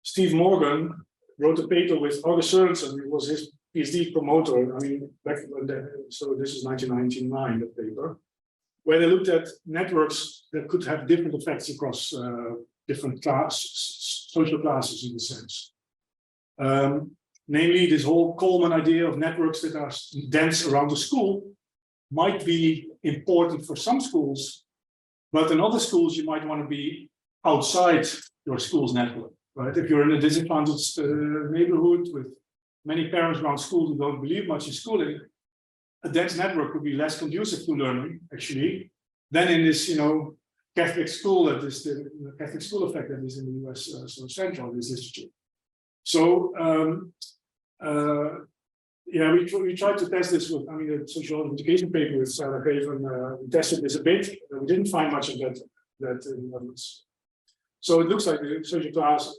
Steve Morgan wrote a paper with August Sørensen. It was his PhD promoter. Back when so this is 1999, the paper, where they looked at networks that could have different effects across different social classes, in a sense. Namely, this whole Coleman idea of networks that are dense around the school might be important for some schools, but in other schools you might want to be outside your school's network. Right? If you're in a disadvantaged neighborhood with many parents around school who don't believe much in schooling, a dense network would be less conducive to learning, actually, than in this, Catholic school, that is the Catholic school effect that is in the US so central in this literature. So, we tried to test this with, the social education paper with Sarah Haven. We tested this a bit. We didn't find much of that evidence. So it looks like the social class,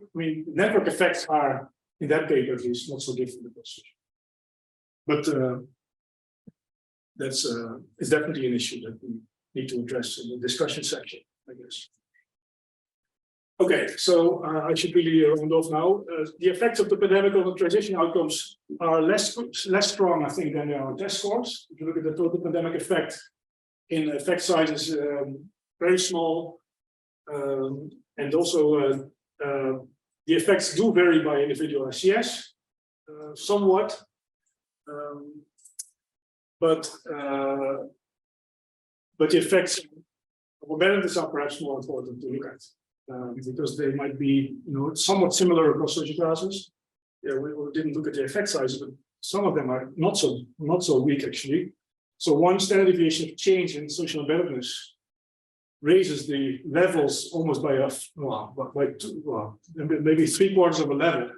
network effects are, in that paper at least, not so different. But it's definitely an issue that we need to address in the discussion section, I guess. Okay, so I should really round off now. The effects of the pandemic on the transition outcomes are less strong, I think, than our test scores. If you look at the total pandemic effect in effect sizes, very small. And also the effects do vary by individual SCS somewhat, but the effects of embeddedness are perhaps more important to look at because they might be somewhat similar across social classes. Yeah, we didn't look at the effect sizes, but some of them are not so weak actually. So one standard deviation of change in social embeddedness raises the levels almost by maybe 3/4 of a level,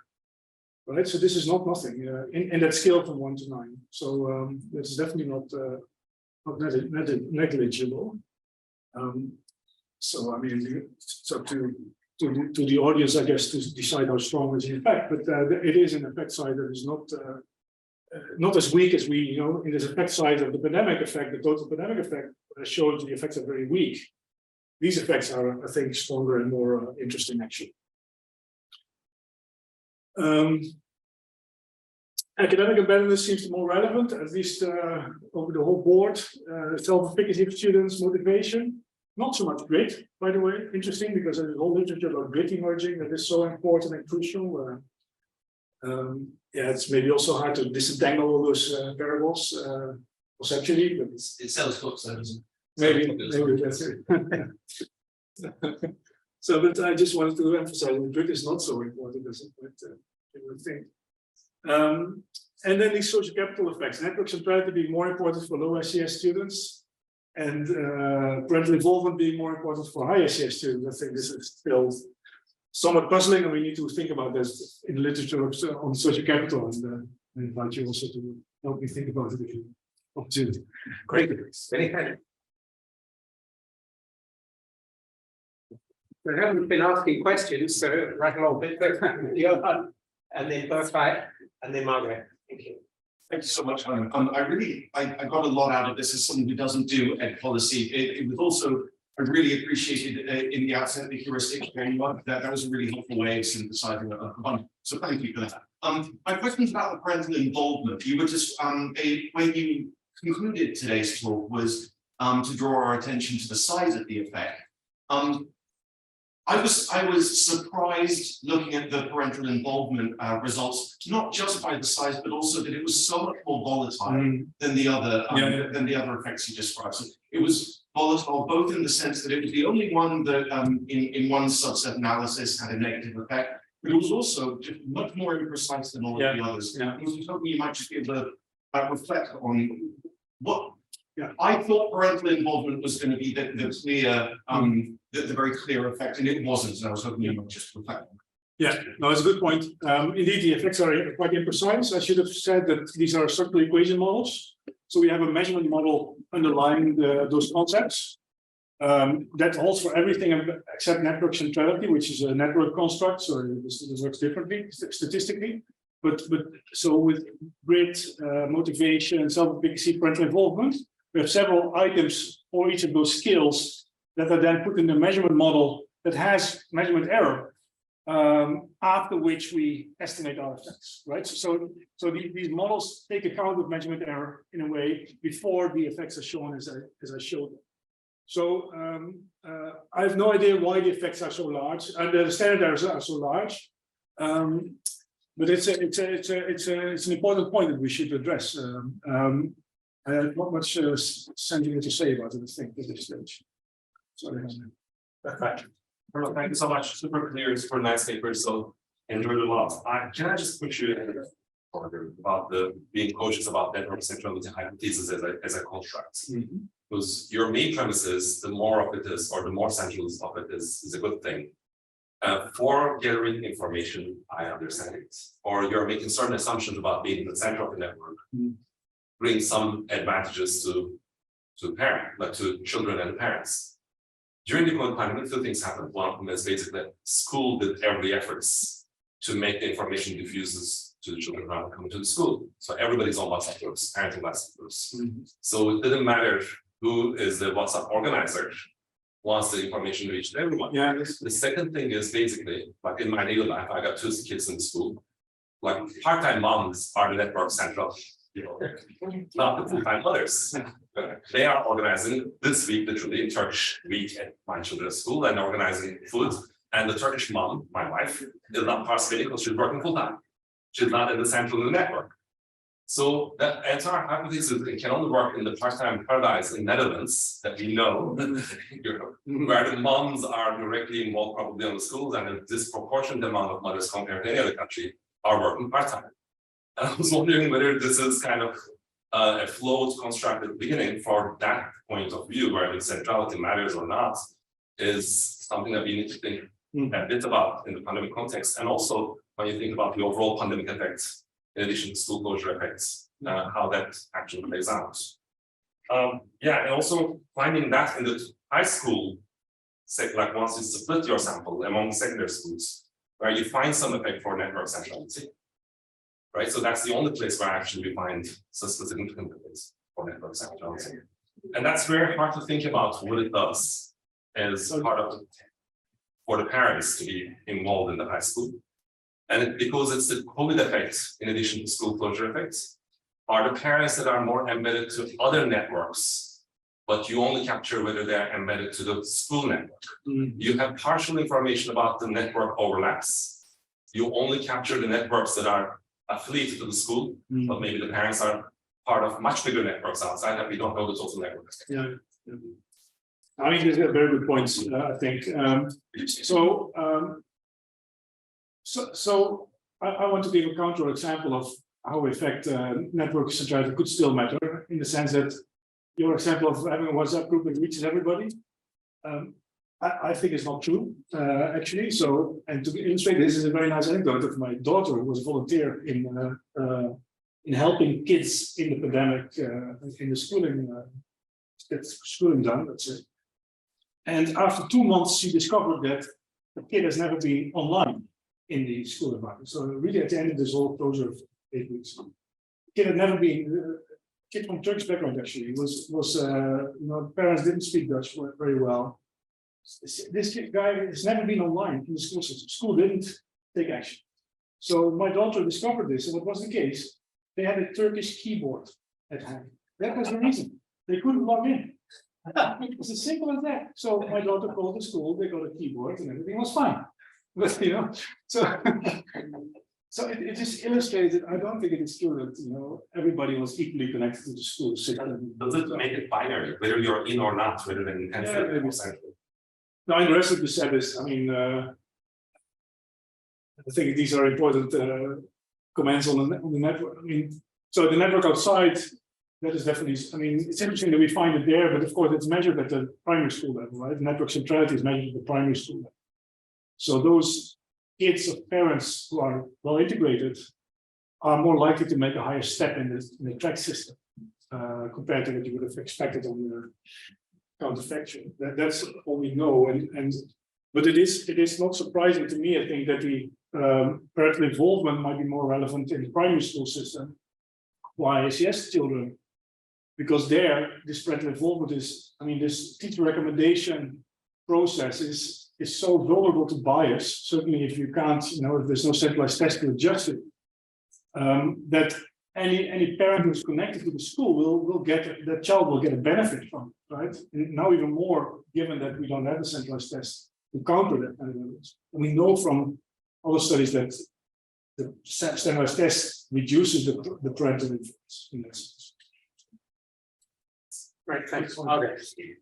right? So this is not nothing in that scale from 1 to 9. So that's definitely not negligible. So it's up to the audience, I guess, to decide how strong is the effect. But it is an effect size that is not as weak as we, in this effect size of the pandemic effect, the total pandemic effect shows the effects are very weak. These effects are, I think, stronger and more interesting, actually. Academic embeddedness seems more relevant, at least over the whole board. Self-efficacy of students, motivation, not so much grit, by the way. Interesting, because there's a whole literature about grit emerging that is so important and crucial. It's maybe also hard to disentangle all those variables conceptually, but it sells books, though, doesn't it? Maybe that's it. So, but I just wanted to emphasize that grit is not so important as you would think. And then these social capital effects. Network centrality being more important for low SCS students, and parental involvement being more important for high SCS students. I think this is still somewhat puzzling, and we need to think about this in the literature on social capital. And I invite you also to help me think about it if you want to. Great, many thanks. I haven't been asking questions, so right along, Johan, and then Berkay, and then Margaret. Thank you. Thank you so much, Herman. I got a lot out of this as someone who doesn't do ed policy. It was also, I really appreciated in the outset the heuristic framework. That was a really helpful way of synthesizing a bunch. So thank you for that. My question is about the parental involvement. You were just when you concluded today's talk was to draw our attention to the size of the effect. I was surprised looking at the parental involvement results, not just by the size, but also that it was so much more volatile than the other effects you described. So it was volatile both in the sense that it was the only one that in one subset analysis had a negative effect, but it was also just much more imprecise than all of the others. I was hoping you might just be able to reflect on what. Yeah, I thought parental involvement was going to be the clear, the very clear effect, and it wasn't. So I was hoping you might just reflect on Yeah, no, it's a good point. Indeed, the effects are quite imprecise. I should have said that these are circular equation models. So we have a measurement model underlying those concepts. That holds for everything except network centrality, which is a network construct. So this works differently statistically. But so with grit, motivation, self-efficacy, parental involvement, we have several items for each of those skills that are then put in the measurement model that has measurement error, after which we estimate our effects, right? So these models take account of measurement error in a way before the effects are shown as I showed them. So I have no idea why the effects are so large, and the standard errors are so large. But it's an important point that we should address. Not much something to say about it, I think, at this stage. Sorry. Perfect. Well, thank you so much. Super clear, super nice paper. So enjoyed a lot. Can I just push you about being cautious about network centrality hypothesis as a construct? Because your main premise is the more of it is, or the more central of it is a good thing. For gathering information, I understand it. Or you're making certain assumptions about being in the center of the network, bring some advantages to parent, like to children and parents. During the COVID pandemic, two things happened. One of them is basically that school did every efforts to make the information diffuses to the children around coming to the school. So everybody's on WhatsApp groups, parenting WhatsApp groups. So it didn't matter who is the WhatsApp organizer once the information reached everyone. Yeah. The second thing is basically, like in my daily life, I got two kids in school. Like part-time moms are the network central, not the full-time mothers. They are organizing this week, literally Turkish week at my children's school, and organizing food. And the Turkish mom, my wife, is not participating because she's working full-time. She's not in the central of the network. So that entire hypothesis can only work in the part-time paradise in Netherlands that we know, where the moms are directly involved probably on the schools, and a disproportionate amount of mothers compared to any other country are working part-time. And I was wondering whether this is kind of a flawed construct at the beginning for that point of view, where the centrality matters or not, is something that we need to think a bit about in the pandemic context. And also when you think about the overall pandemic effects, in addition to school closure effects, how that actually plays out. Yeah, and also finding that in the high school, like once you split your sample among secondary schools, where you find some effect for network centrality, right? So that's the only place where actually we find such a significant effects for network centrality. And that's very hard to think about what it does as part of for the parents to be involved in the high school. And because it's the COVID effect, in addition to school closure effects, are the parents that are more embedded to other networks, but you only capture whether they are embedded to the school network. You have partial information about the network overlaps. You only capture the networks that are affiliated to the school, but maybe the parents are part of much bigger networks outside that we don't know the total network. Yeah. I mean, these are very good points, I think. So I want to give a counter example of how effect network centrality could still matter, in the sense that your example of having a WhatsApp group that reaches everybody, I think it's not true, actually. So, and to illustrate this is a very nice anecdote of my daughter, who was a volunteer in helping kids in the pandemic, in the schooling, get schooling done, let's say. And after 2 months, she discovered that the kid has never been online in the school environment. So really at the end of this whole closure of 8 weeks, the kid had never been, kid from Turkish background actually, parents didn't speak Dutch very well. This guy has never been online in the school system. School didn't take action. So my daughter discovered this, and what was the case? They had a Turkish keyboard at home. That was the reason. They couldn't log in. It was as simple as that. So my daughter called the school, they got a keyboard, and everything was fine. But so it just illustrated. I don't think it is true that everybody was equally connected to the school system. Does it make it binary, whether you're in or not, whether than intensely or central? No, in the rest of the set is, I mean, I think these are important comments on the network. I mean, so the network outside, that is definitely, I mean, it's interesting that we find it there, but of course it's measured at the primary school level, right? Network centrality is measured at the primary school level. So those kids of parents who are well integrated are more likely to make a higher step in the track system compared to what you would have expected on the counterfactual. That's all we know, but it is not surprising to me. I think that the parental involvement might be more relevant in the primary school system. Why SES children? Because there, this parental involvement is, I mean, this teacher recommendation process is so vulnerable to bias. Certainly, if you can't, if there's no centralized test to adjust it, that any parent who's connected to the school will get that child will get a benefit from it, right? And now even more, given that we don't have a centralized test to counter that. And we know from other studies that the standardized test reduces the parental influence in that sense. Right, thanks. Okay.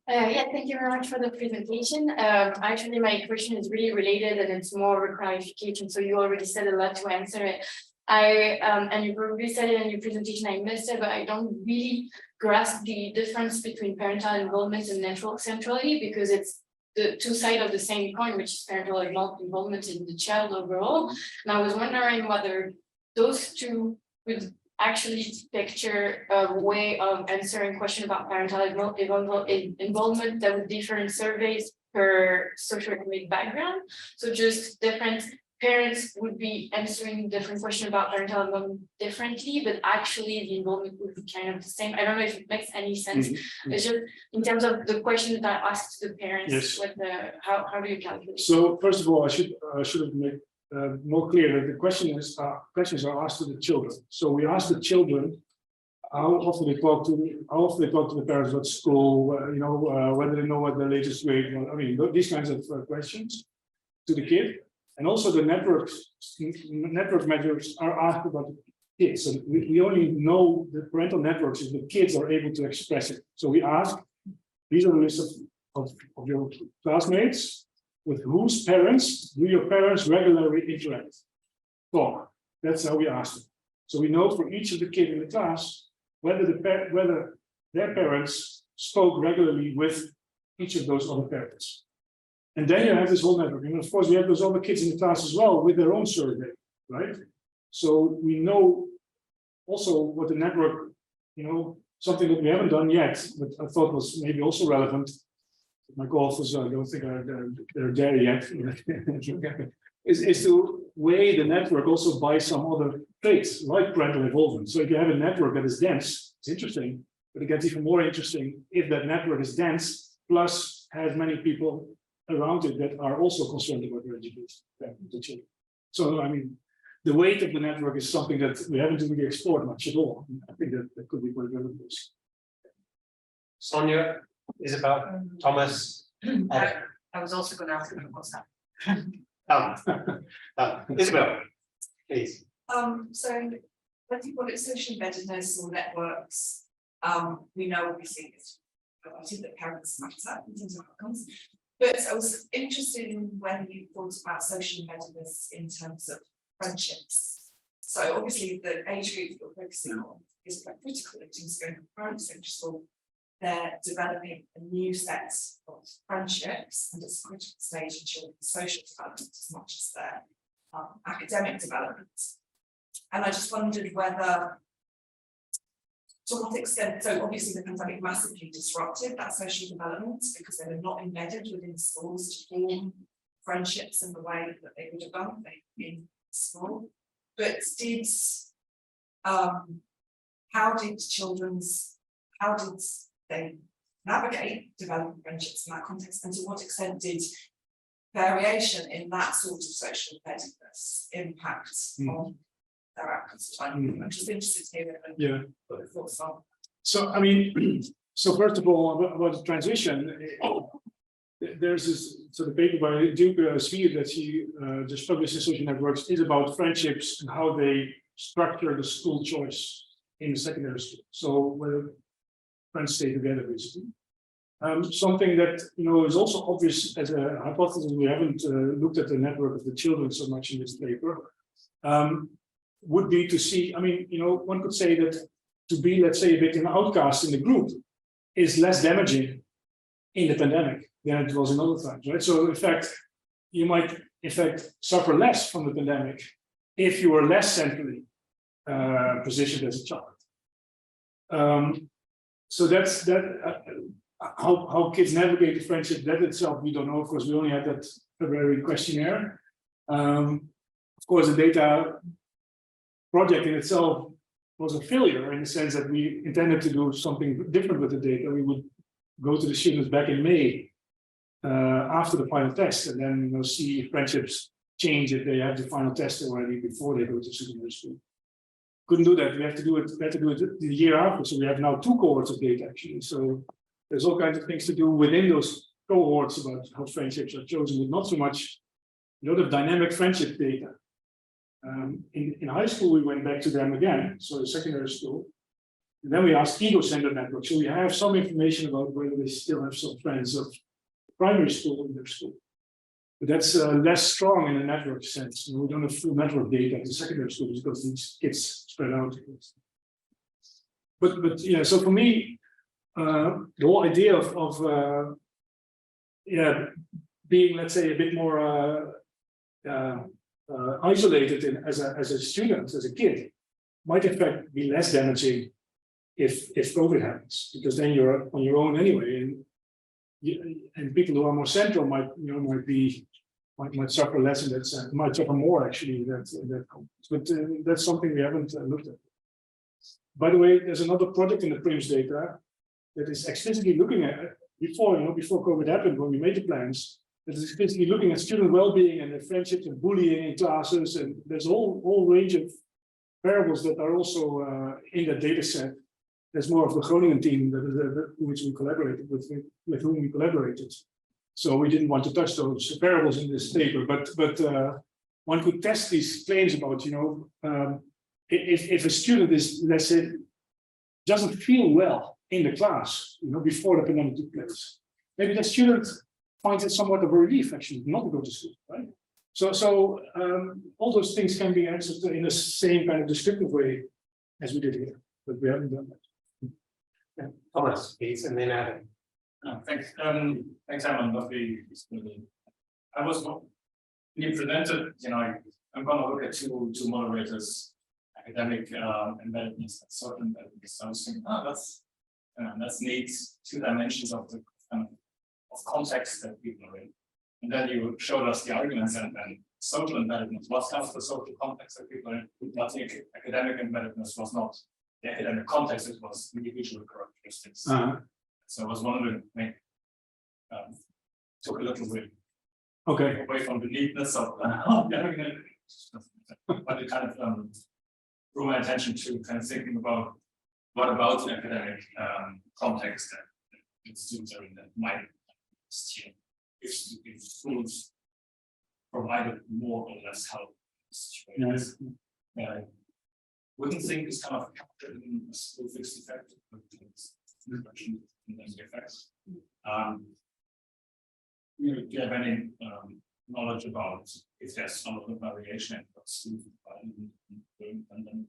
Yeah, thank you very much for the presentation. Actually, my question is really related and it's more of a clarification. So you already said a lot to answer it. And you probably said it in your presentation, I missed it, but I don't really grasp the difference between parental involvement and network centrality, because it's the two sides of the same coin, which is parental involvement in the child overall. And I was wondering whether those two would actually picture a way of answering question about parental involvement that would differ in surveys per socioeconomic background. So just different parents would be answering different questions about parental involvement differently, but actually the involvement would be kind of the same. I don't know if it makes any sense. It's just in terms of the question that I asked to the parents, Yes. with how do you calculate? So first of all, I should have made more clear that the questions are asked to the children. So we ask the children how often they talk to the parents at school, whether they know what the latest grade. I mean, these kinds of questions to the kid, and also the network measures are asked about the kids. So we only know the parental networks if the kids are able to express it. So we ask, these are the list of your classmates. With whose parents do your parents regularly interact? Talk. That's how we ask them. So we know for each of the kids in the class whether their parents spoke regularly with each of those other parents. And then you have this whole network. And of course, we have those other kids in the class as well with their own survey, right? So we know also what the network, something that we haven't done yet, but I thought was maybe also relevant. My golfers, I don't think they're there yet. is to weigh the network also by some other traits like parental involvement. So if you have a network that is dense, it's interesting, but it gets even more interesting if that network is dense plus has many people around it that are also concerned about their education. So I mean, the weight of the network is something that we haven't really explored much at all. I think that could be quite relevant. Sonia, Isabel, Thomas. I was also going to ask about what's that. Isabel, please. So whether you call it social embeddedness or networks, we know obviously I think that parents matter in terms of outcomes. But I was interested in whether you thought about social embeddedness in terms of friendships. So obviously the age group you're focusing on is quite critical in terms of going from primary central school. They're developing a new set of friendships, and it's a critical stage in children's social development as much as their academic development. And I just wondered whether, to what extent, so obviously the pandemic massively disrupted that social development because they were not embedded within schools to form friendships in the way that they would have done in school. But how did they navigate developing friendships in that context, and to what extent did variation in that sort of social embeddedness impact on their outcomes? I'm just interested to hear what your thoughts are. So I mean, so first of all, about the transition, there's this sort of paper by Duke Smear that she just published in Social Networks is about friendships and how they structure the school choice in the secondary school. So whether friends stay together, basically. Something that is also obvious as a hypothesis. We haven't looked at the network of the children so much in this paper. Would be to see. I mean, one could say that to be, let's say, a bit an outcast in the group is less damaging in the pandemic than it was in other times, right? So, in fact, you might in fact, suffer less from the pandemic if you were less centrally positioned as a child. So that's that. How kids navigate the friendship, that itself we don't know. Of course, we only had that February questionnaire. Of course, the data project in itself was a failure in the sense that we intended to do something different with the data. We would go to the students back in May after the final test, and then see if friendships change if they have the final test already before they go to secondary school. Couldn't do that. We have to do it. We had to do it the year after. So we have now 2 cohorts of data actually. So there's all kinds of things to do within those cohorts about how friendships are chosen, but not so much a lot of dynamic friendship data. In high school, we went back to them again, so the secondary school. And then we asked ego-centered networks. So we have some information about whether they still have some friends of primary school in their school. But that's less strong in a network sense. We don't have full network data in the secondary school because these kids spread out. But yeah, so for me, the whole idea of being, let's say, a bit more isolated as a student, as a kid, might in fact be less damaging if COVID happens, because then you're on your own anyway, and people who are more central might suffer less in that sense, might suffer more actually in that context. But that's something we haven't looked at. By the way, there's another project in the PRIMS data that is explicitly looking at before COVID happened, when we made the plans. That is explicitly looking at student well-being and their friendships and bullying in classes, and there's a whole range of variables that are also in that data set. There's more of the Groningen team which we collaborated with whom we collaborated. So we didn't want to touch those variables in this paper, but one could test these claims about, if a student is, let's say, doesn't feel well in the class, before the pandemic took place, maybe the student finds it somewhat of a relief actually not to go to school, right? So all those things can be answered in the same kind of descriptive way as we did here, but we haven't done that. Yeah. Thomas, please, and then Adam. Thanks, Herman. Lovely. I was when you presented, I'm going to look at two moderators, academic embeddedness and social embeddedness. I was thinking, that's neat. 2 dimensions of the of context that people are in. And then you showed us the arguments and social embeddedness. What's kind of the social context that people are in? I think academic embeddedness was not the academic context, it was individual characteristics. So I was wondering, maybe took a little bit away from the neatness of but it kind of drew my attention to kind of thinking about what about the academic context that students are in that might if schools provided more or less help in this situation. Wouldn't think it's kind of captured in a school fixed effect, but it's reduction in the effects. Do you have any knowledge about if there's some of the variation in what schools and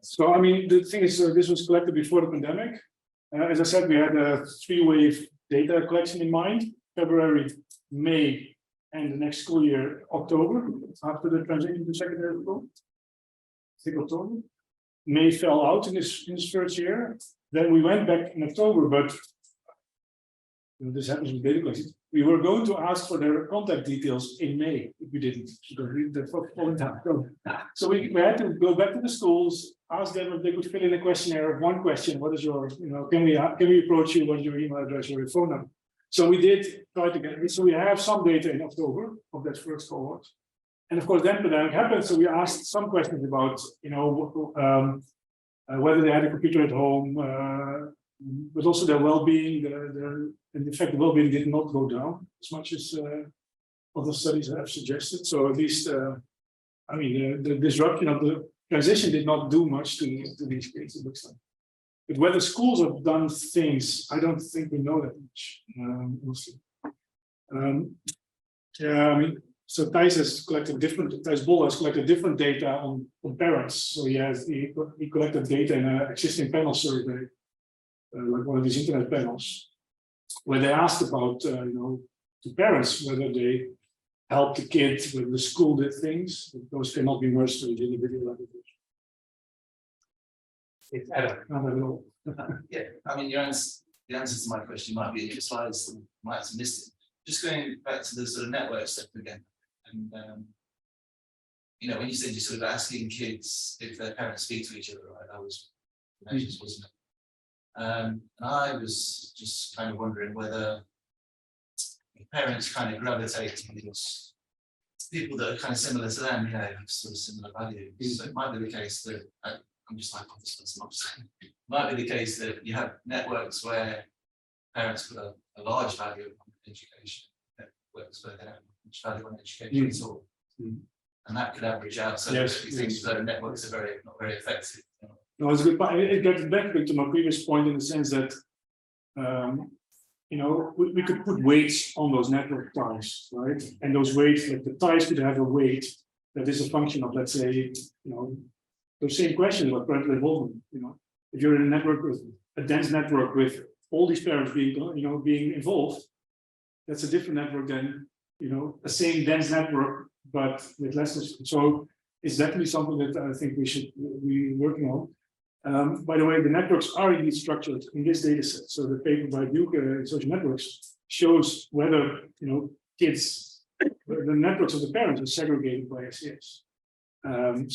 So I mean, the thing is, this was collected before the pandemic. As I said, we had a 3-wave data collection in mind: February, May, and the next school year, October, after the transition to secondary school. I think October. May fell out in his first year. Then we went back in October, but this happens with data collection. We were going to ask for their contact details in May, if we didn't. So we had to go back to the schools, ask them if they could fill in a questionnaire of one question: what is your, can we approach you? What is your email address or your phone number? So we did try to get it. So we have some data in October of that first cohort. And of course, then the pandemic happened. So we asked some questions about, whether they had a computer at home, but also their well-being. And in fact, the well-being did not go down as much as other studies have suggested. So at least, the disruption of the transition did not do much to these kids, it looks like. But whether schools have done things, I don't think we know that much, mostly. So Thijs has collected Thijs Bol has collected different data on parents. So he collected data in an existing panel survey, like one of these internet panels, where they asked about, to parents whether they help the kid when the school did things. Those cannot be merged to the individual application. It's Adam. Not at all. Yeah, I mean, the answer to my question might be in your slides, and might have missed it. Just going back to the sort of network stuff again, and you know, when you said you're sort of asking kids if their parents speak to each other, right? That was measures, wasn't it? And I was just kind of wondering whether parents kind of gravitate towards people that are kind of similar to them, you know, have sort of similar values. So it might be the case that I'm just like, it might be the case that you have networks where parents put a large value on education, networks where they don't put much value on education at all. And that could average out. So Yes, you think that networks are not very effective. You know? No, it's a good point. It gets back to my previous point in the sense that, you know, we could put weights on those network ties, right? And those weights, like the ties could have a weight that is a function of, let's say, you know, those same questions about parental involvement. You know, if you're in a network with a dense network with all these parents being, you know, being involved, that's a different network than, you know, the same dense network, but with less. So it's definitely something that I think we should be working on. By the way, the networks are indeed structured in this data set. So the paper by Duke in social networks shows whether, you know, kids, the networks of the parents are segregated by SES.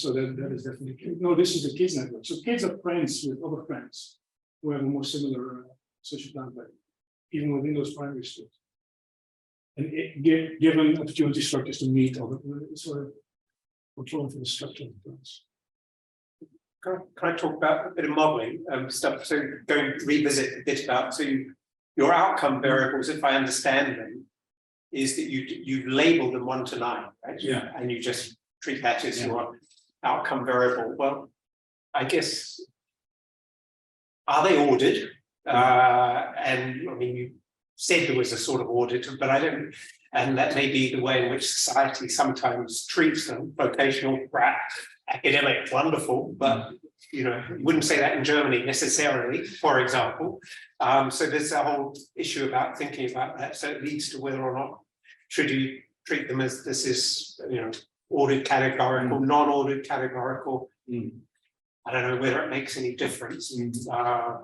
So that is definitely true. No, this is the kids network. So kids are friends with other friends who have a more similar social plan value, even within those primary schools. And given opportunity structures to meet other sort of control for the structure of the plans. Can I talk about a bit of modeling stuff? So going to revisit a bit about, so your outcome variables, if I understand them, is that you've labeled them 1 to 9, right? Yeah. And you just treat that as your outcome variable. Well, I guess, are they ordered? And I mean, you said there was a sort of audit, but I don't, and that may be the way in which society sometimes treats them. Vocational, academic, wonderful, but you know, you wouldn't say that in Germany necessarily, for example. So there's a whole issue about thinking about that. So it leads to whether or not should you treat them as this is, you know, ordered categorical, non-ordered categorical. I don't know whether it makes any difference,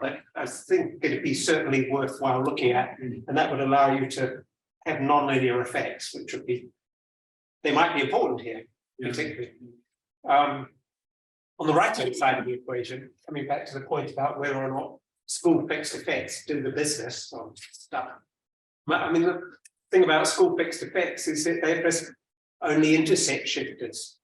but I think it'd be certainly worthwhile looking at, and that would allow you to have non-linear effects, which would be, they might be important here, particularly. On the right-hand side of the equation, coming back to the point about whether or not school fixed effects do the business or stuff. I mean, the thing about school fixed effects is that they just only intersect shifters.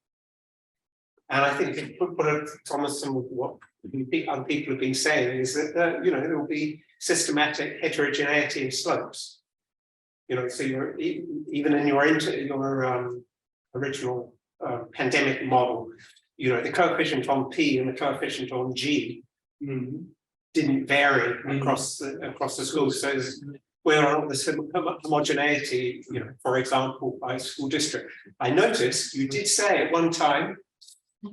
And I think if you put it on some of what people have been saying is that, you know, there will be systematic heterogeneity in slopes. You know, so you're even in your original pandemic model, you know, the coefficient on P and the coefficient on G didn't vary across the schools. So where on this homogeneity, you know, for example, by school district. I noticed you did say at one time,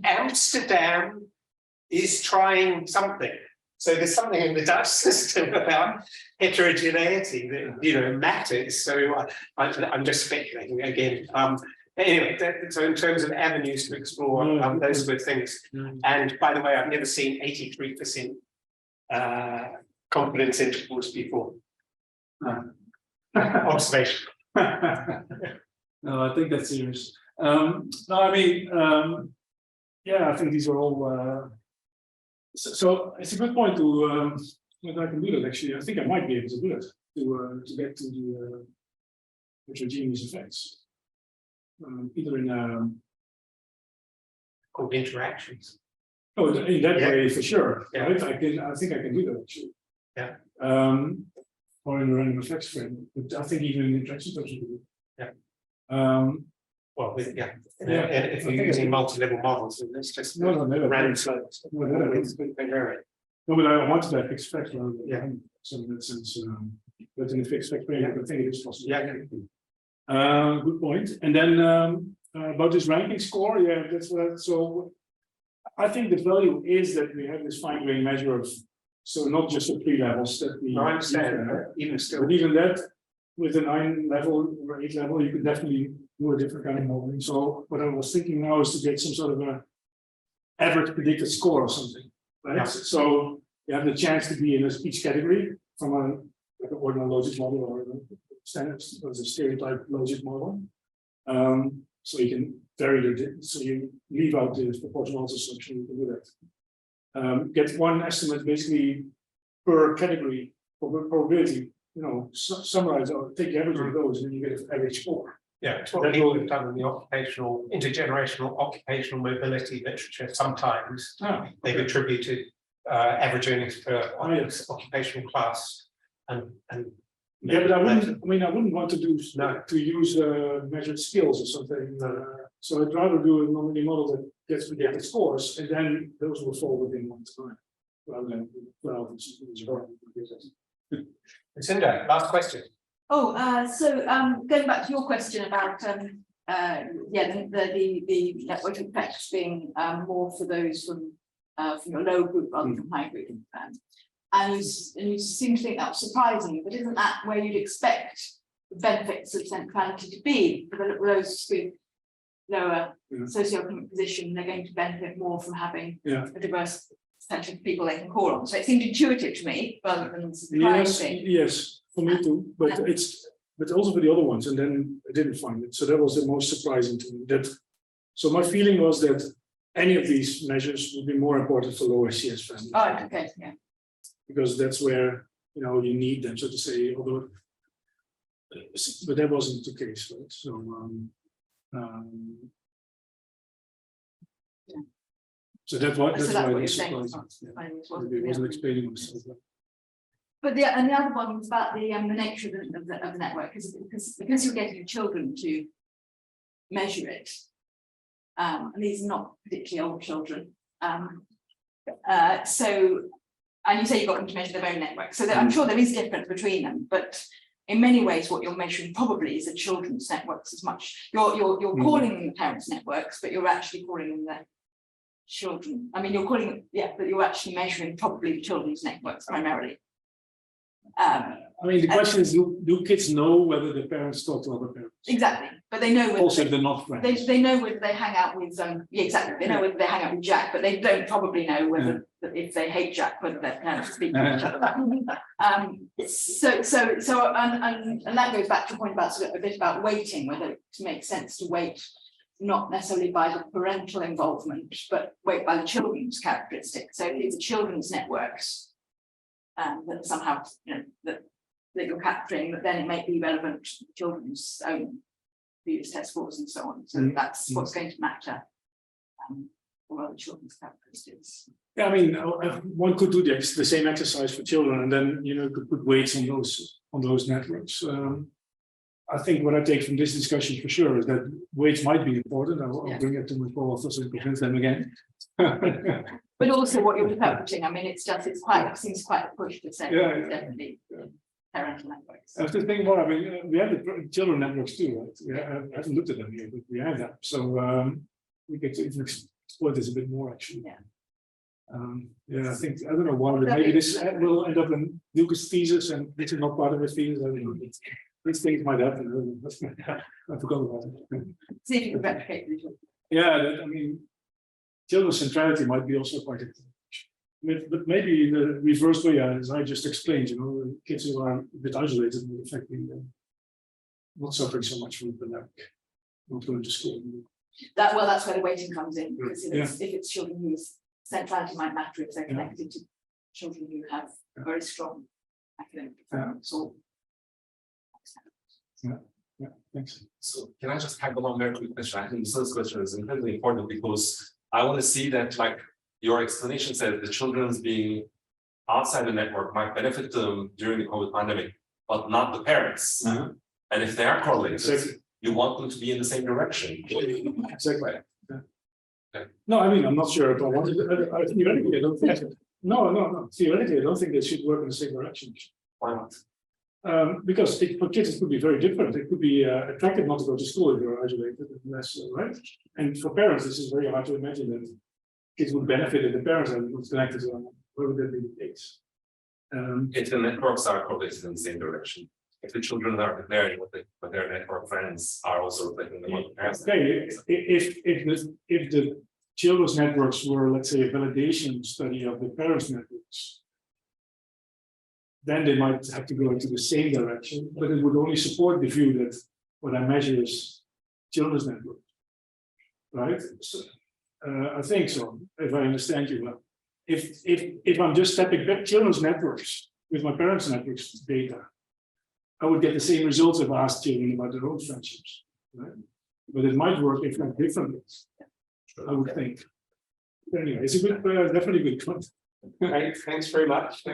Amsterdam is trying something. So there's something in the Dutch system about heterogeneity that, you know, matters. So I'm just speculating again. Anyway, so in terms of avenues to explore, those good things. And by the way, I've never seen 83% confidence intervals before. Observation. No, I think that's serious. No, I mean, yeah, I think these are all. So it's a good point to that I can do that. Actually, I think I might be able to do it to get to the heterogeneous effects. Either in called interactions. Oh, in that way for sure. Yeah. Right? I think I can do that actually. Yeah. Or in a random effects frame, but I think even in interaction terms we do. Yeah. Well, yeah. And if you're using multi-level models, it's just random slopes. No, but I wanted that fixed effect. Yeah. So in that sense, but in the fixed effect frame, I think it is possible. Yeah. Good point. And then about this ranking score, yeah, that's what. So I think the value is that we have this fine-grained measure of, so not just the 3 levels that we. No, I understand. Even still, but even that, with a 9 level or 8 level, you could definitely do a different kind of modeling. So what I was thinking now is to get some sort of a average predicted score or something, right? Yeah. So you have the chance to be in a speech category from like an ordinal logic model or a standard or a stereotype logic model. So you can vary so you leave out the proportional assumption, you can do that. Get one estimate basically per category for probability, summarize or take the average of those and then you get an average score. Yeah, it's what people have done in the intergenerational occupational mobility literature. Sometimes they've attributed average earnings per occupational class and yeah, but I wouldn't want to use measured skills or something. So I'd rather do a non-linear model that gets predicted scores, and then those will fall within one time, rather than 12 and something. Lucinda, last question. So going back to your question about the network effects being more for those from your low group rather than high group, and you seem to think that was surprising, but isn't that where you'd expect the benefits of centrality to be for those with lower socioeconomic position? They're going to benefit more from having a diverse set of people they can call on. So it seemed intuitive to me rather than surprising. Yes, for me too, but also for the other ones, and then I didn't find it. So that was the most surprising to me. So my feeling was that any of these measures would be more important for low SCS families. Oh, okay, yeah. Because that's where you need them, so to say. Although, but that wasn't the case, right? So so that's why I was surprised. Maybe it wasn't explaining myself. But the other one was about the nature of the network, because you're getting children to measure it, and these are not particularly old children. And you say you got them to measure their own network, so I'm sure there is a difference between them, but in many ways what you're measuring probably is the children's networks as much. You're calling them the parents' networks, but you're actually calling them the children. I mean, you're calling but you're actually measuring probably the children's networks primarily. I mean, the question is, do kids know whether their parents talk to other parents? Exactly, but they know whether also if they're not friends. They know whether they hang out with exactly. They know whether they hang out with Jack, but they don't probably know whether if they hate Jack, whether their parents speak to each other. And that goes back to the point about sort of a bit about weighting, whether it makes sense to weight not necessarily by the parental involvement, but weight by the children's characteristics. So if it's the children's networks that somehow that you're capturing, but then it may be relevant to the children's own previous test scores and so on. So that's what's going to matter for other children's characteristics. Yeah, I mean, one could do the same exercise for children, and then could put weights on those networks. I think what I take from this discussion for sure is that weights might be important. I'll bring it to my co-authors and convince them again. But also what you're interpreting, I mean, it seems quite a push to say definitely parental networks. I have to think more. I mean, we have the children networks too, right? I haven't looked at them yet, but we have that. So we get to even explore this a bit more, actually. I think, I don't know why, but maybe this will end up in Lucas' thesis, and this is not part of his thesis. I don't know. These things might happen. I forgot about it. See if you can replicate it. I mean, children's centrality might be also quite important. But maybe in the reverse way, as I just explained, kids who are a bit isolated will effectively not suffering so much from the pandemic, not going to school. That's where the weighting comes in, because if it's children whose centrality might matter if they're connected to children who have very strong academic performance or. Thanks. So can I just tag along very quick question? I think this first question is incredibly important because I want to see that your explanation said the children's being outside the network might benefit them during the COVID pandemic, but not the parents. And if they are correlated, you want them to be in the same direction. Exactly. No, I mean, I'm not sure if I want it. Theoretically, I don't think it. No. Theoretically, I don't think they should work in the same direction. Why not? Because for kids it could be very different. It could be attractive not to go to school if you're isolated and less, right? And for parents, this is very hard to imagine that kids would benefit if the parents are connected to them. Where would that be the case? If the networks are correlated in the same direction. if the children are declaring what their network friends are also reflecting the what the parents. Okay, if the children's networks were, let's say, a validation study of the parents' networks, then they might have to go into the same direction, but it would only support the view that what I measure is children's network. Right? So, I think so, if I understand you well. If I'm just stepping back children's networks with my parents' networks data, I would get the same results if I asked children about their own friendships. Right? But it might work if not differently. I would think. Anyway, it's a good, definitely good point. Thanks very much.